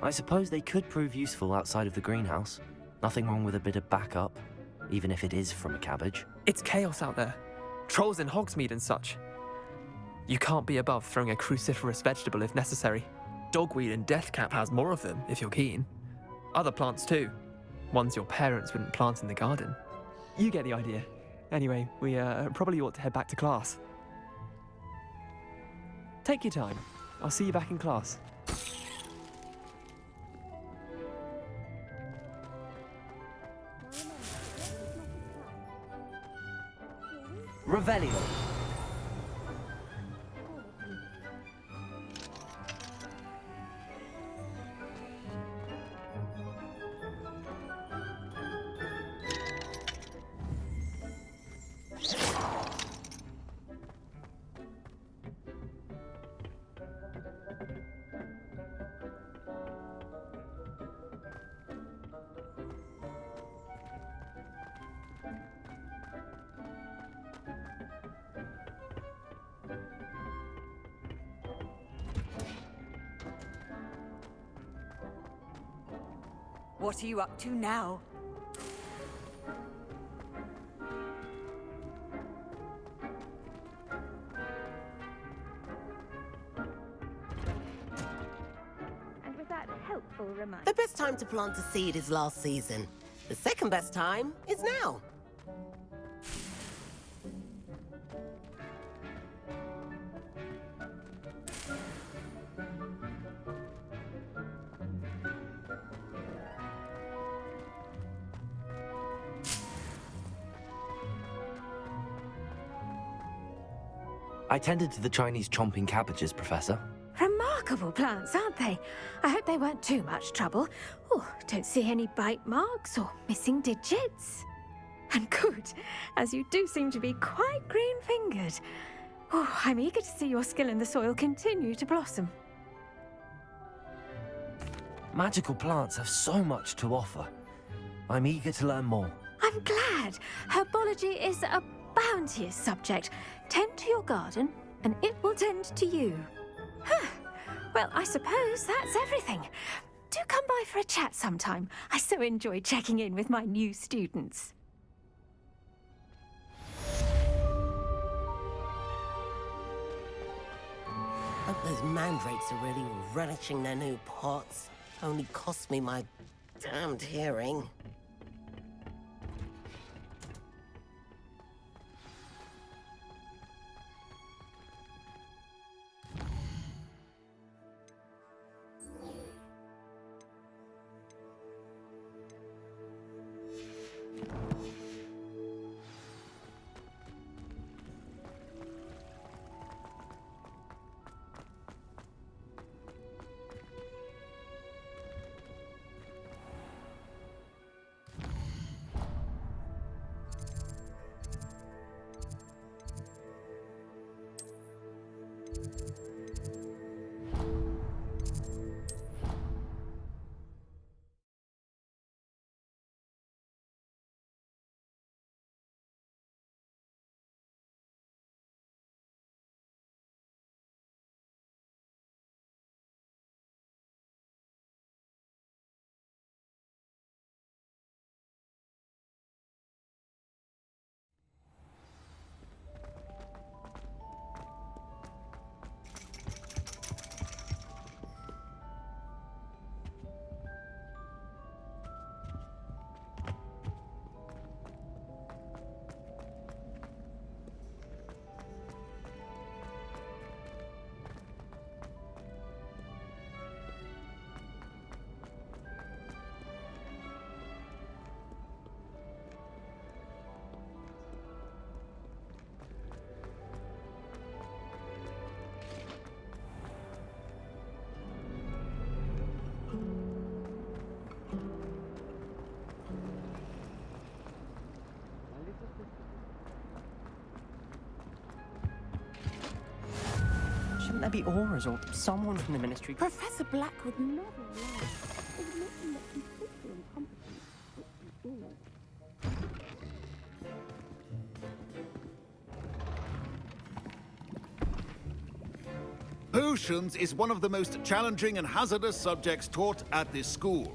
I suppose they could prove useful outside of the greenhouse. Nothing wrong with a bit of backup, even if it is from a cabbage. It's chaos out there. Trolls in Hogsmeade and such. You can't be above throwing a cruciferous vegetable if necessary. Dogweed and deathcap has more of them, if you're keen. Other plants too. Ones your parents wouldn't plant in the garden. You get the idea. Anyway, we probably ought to head back to class. Take your time. I'll see you back in class. Revelio. What are you up to now? And was that a helpful reminder? The best time to plant a seed is last season. The second best time is now. I tended to the Chinese chomping cabbages, Professor. Remarkable plants, aren't they? I hope they weren't too much trouble. Oh, don't see any bite marks or missing digits. And good, as you do seem to be quite green-fingered. Oh, I'm eager to see your skill in the soil continue to blossom. Magical plants have so much to offer. I'm eager to learn more. I'm glad. Herbology is a bounteous subject. Tend to your garden, and it will tend to you. Well, I suppose that's everything. Do come by for a chat sometime. I so enjoy checking in with my new students. Hope those mandrakes are really relishing their new pots. Only cost me my damned hearing. there be auras or someone from the Ministry? Professor Black would never allow it. It would make him look completely incompetent. Potions is one of the most challenging and hazardous subjects taught at this school.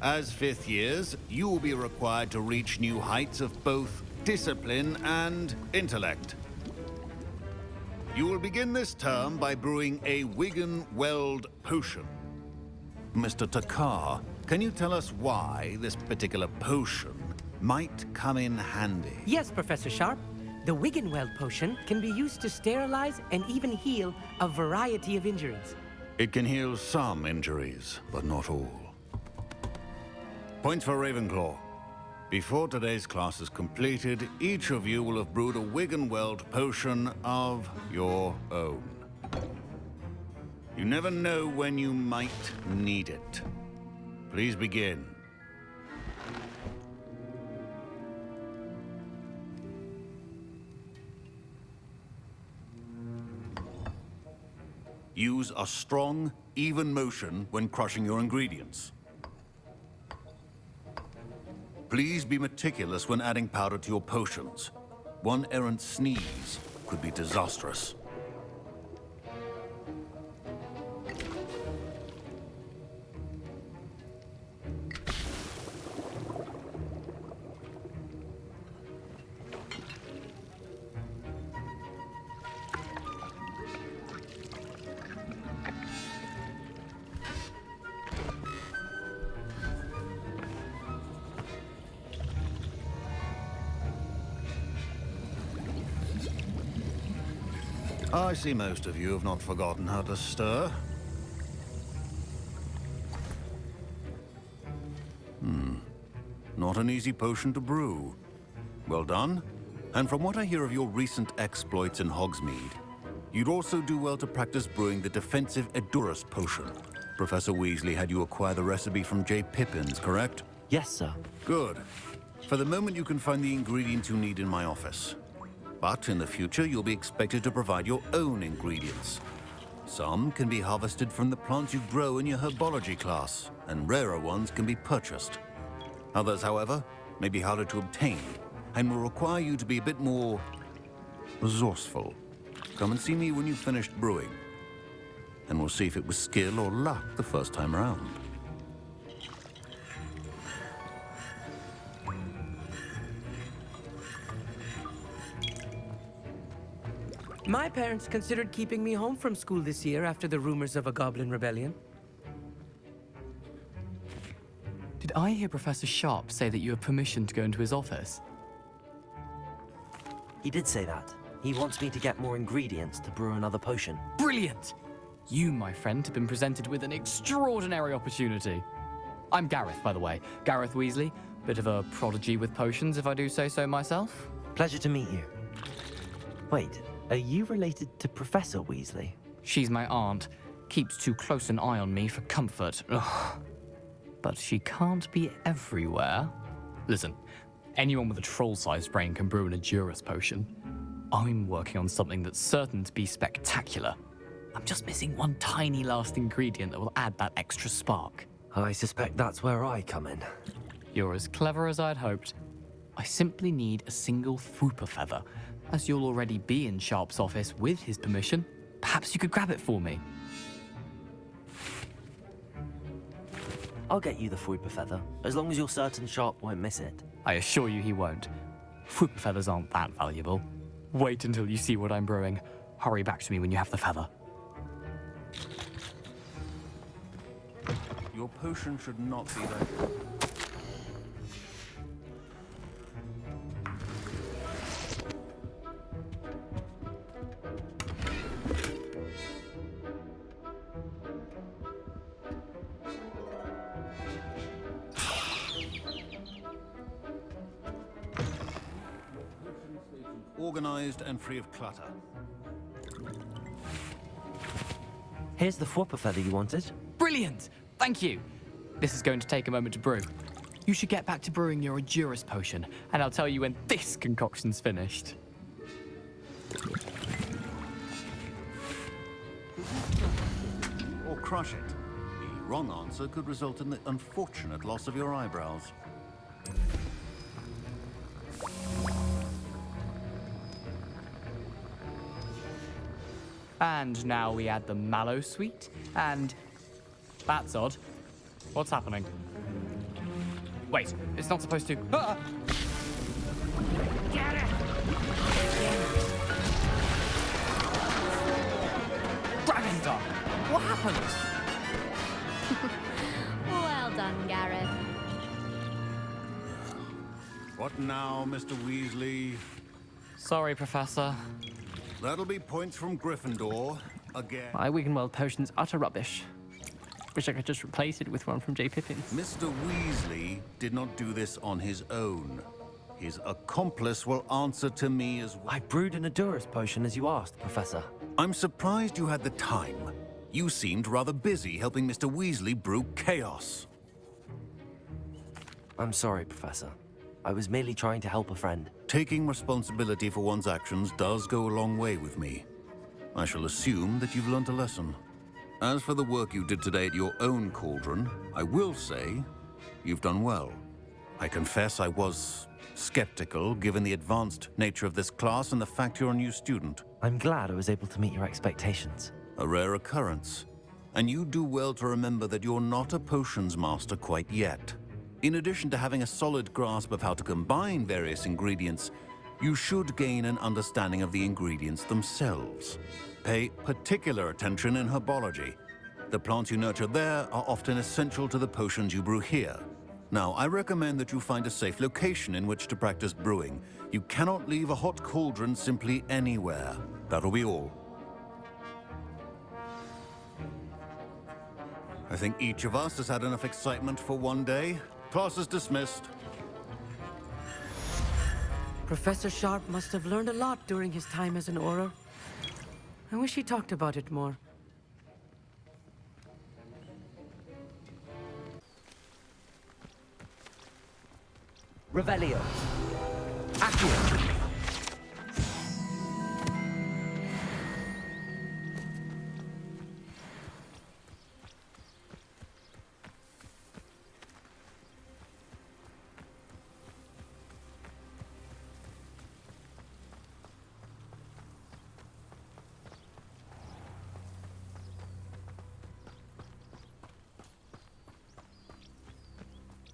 As fifth years, you will be required to reach new heights of both discipline and intellect. You will begin this term by brewing a Wigan-Weld potion. Mr. Takar, can you tell us why this particular potion might come in handy? Yes, Professor Sharp. The Wigan-Weld potion can be used to sterilize and even heal a variety of injuries. It can heal some injuries, but not all. Points for Ravenclaw. Before today's class is completed, each of you will have brewed a Wigan-Weld potion of your own. You never know when you might need it. Please begin. Use a strong, even motion when crushing your ingredients. Please be meticulous when adding powder to your potions. One errant sneeze could be disastrous. I see most of you have not forgotten how to stir. Not an easy potion to brew. Well done. And from what I hear of your recent exploits in Hogsmeade, you'd also do well to practice brewing the defensive Edurus potion. Professor Weasley had you acquire the recipe from J. Pippins, correct? Yes, sir. Good. For the moment, you can find the ingredients you need in my office. But in the future, you'll be expected to provide your own ingredients. Some can be harvested from the plants you grow in your herbology class, and rarer ones can be purchased. Others, however, may be harder to obtain, and will require you to be a bit more resourceful. Come and see me when you've finished brewing, and we'll see if it was skill or luck the first time around. My parents considered keeping me home from school this year after the rumors of a goblin rebellion. Did I hear Professor Sharp say that you have permission to go into his office? He did say that. He wants me to get more ingredients to brew another potion. Brilliant! You, my friend, have been presented with an extraordinary opportunity. I'm Gareth, by the way. Gareth Weasley. Bit of a prodigy with potions, if I do say so myself. Pleasure to meet you. Wait, are you related to Professor Weasley? She's my aunt. Keeps too close an eye on me for comfort. Ugh. But she can't be everywhere. Listen, anyone with a troll-sized brain can brew an Edurus potion. I'm working on something that's certain to be spectacular. I'm just missing one tiny last ingredient that will add that extra spark. I suspect that's where I come in. You're as clever as I'd hoped. I simply need a single Fwooper feather. As you'll already be in Sharp's office with his permission, perhaps you could grab it for me. I'll get you the Fwooper feather, as long as you're certain Sharp won't miss it. I assure you he won't. Fwooper feathers aren't that valuable. Wait until you see what I'm brewing. Hurry back to me when you have the feather. Your potion should not be there. Organized and free of clutter. Here's the Fwooper feather you wanted. Brilliant! Thank you! This is going to take a moment to brew. You should get back to brewing your Edurus potion, and I'll tell you when this concoction's finished. Or crush it. The wrong answer could result in the unfortunate loss of your eyebrows. And now we add the mallow sweet, and that's odd. What's happening? Wait, it's not supposed to. Ah! Get it! Dragon's Eye! What happened? Well done, Gareth. What now, Mr. Weasley? Sorry, Professor. That'll be points from Gryffindor. Again. My Wiggenweld potion's utter rubbish. Wish I could just replace it with one from J. Pippin's. Mr. Weasley did not do this on his own. His accomplice will answer to me as well. I brewed an Adurus potion as you asked, Professor. I'm surprised you had the time. You seemed rather busy helping Mr. Weasley brew chaos. I'm sorry, Professor. I was merely trying to help a friend. Taking responsibility for one's actions does go a long way with me. I shall assume that you've learnt a lesson. As for the work you did today at your own cauldron, I will say you've done well. I confess I was skeptical, given the advanced nature of this class and the fact you're a new student. I'm glad I was able to meet your expectations. A rare occurrence. And you do well to remember that you're not a potions master quite yet. In addition to having a solid grasp of how to combine various ingredients, you should gain an understanding of the ingredients themselves. Pay particular attention in herbology. The plants you nurture there are often essential to the potions you brew here. Now, I recommend that you find a safe location in which to practice brewing. You cannot leave a hot cauldron simply anywhere. That'll be all. I think each of us has had enough excitement for one day. Class is dismissed. Professor Sharp must have learned a lot during his time as an Auror. I wish he talked about it more. Revelio. Accio.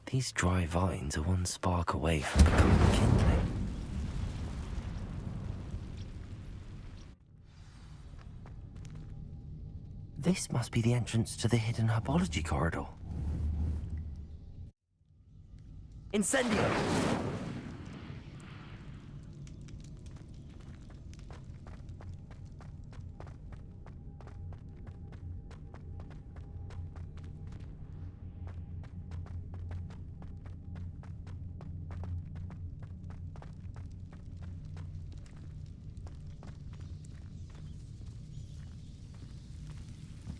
These dry vines are one spark away from becoming kindling. This must be the entrance to the hidden herbology corridor. Incendio!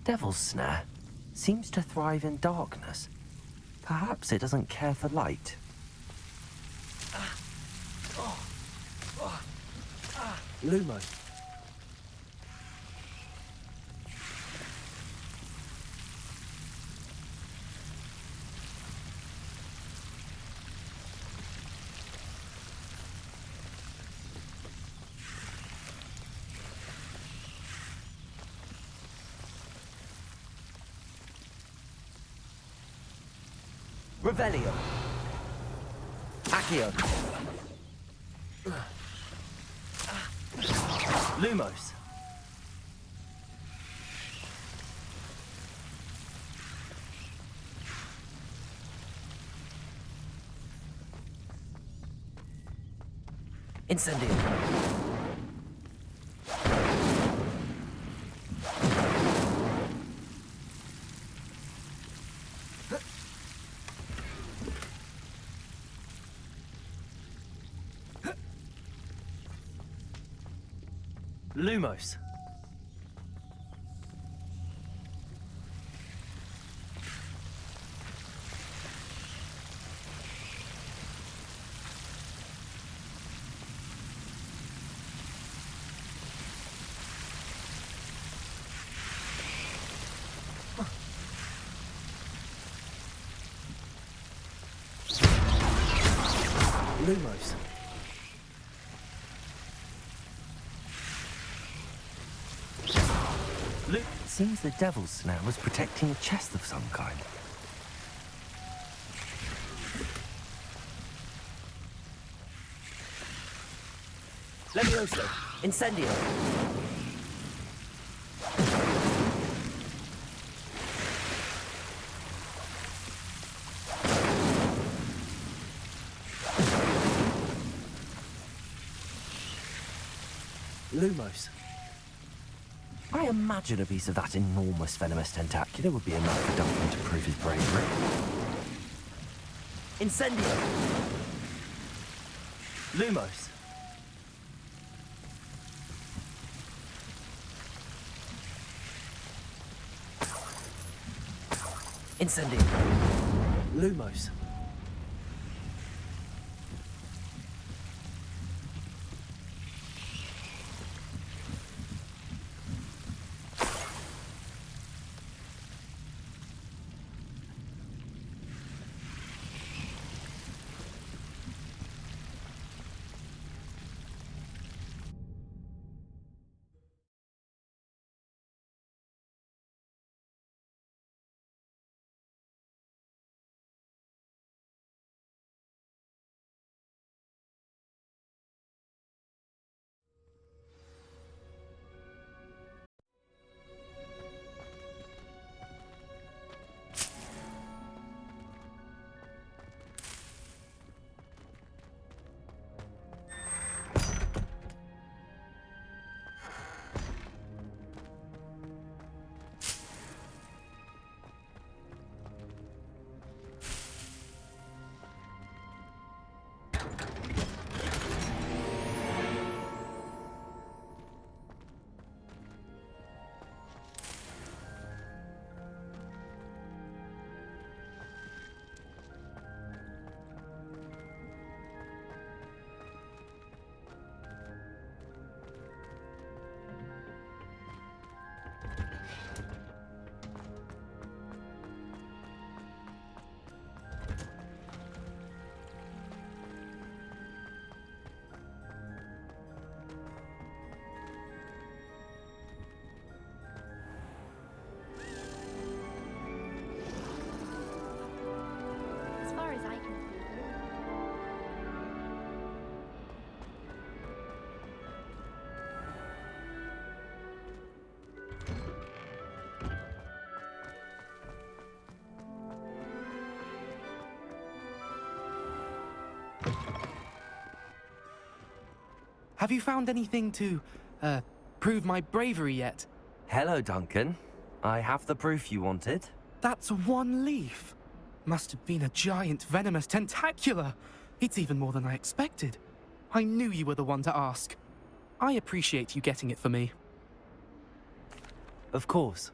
Devil's Snare seems to thrive in darkness. Perhaps it doesn't care for light. Lumo. Revelio. Accio. Lumos. Incendio. Lumos. Lumos. Luke, it seems the devil's snare was protecting a chest of some kind. Levioso, Incendio. Lumos. I imagine a piece of that enormous venomous tentacular would be enough for Duncan to prove his bravery. Incendio. Lumos. Incendio. Lumos. As far as I can see. Have you found anything to, prove my bravery yet? Hello, Duncan. I have the proof you wanted. That's one leaf. Must have been a giant venomous tentacula. It's even more than I expected. I knew you were the one to ask. I appreciate you getting it for me. Of course.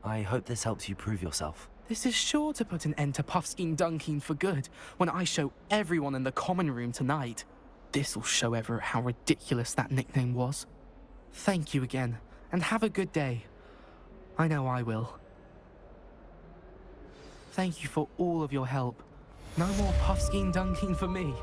I hope this helps you prove yourself. This is sure to put an end to Puffskein Dunkin for good when I show everyone in the common room tonight. This'll show Everett how ridiculous that nickname was. Thank you again, and have a good day. I know I will. Thank you for all of your help. No more Puffskein Dunkin for me.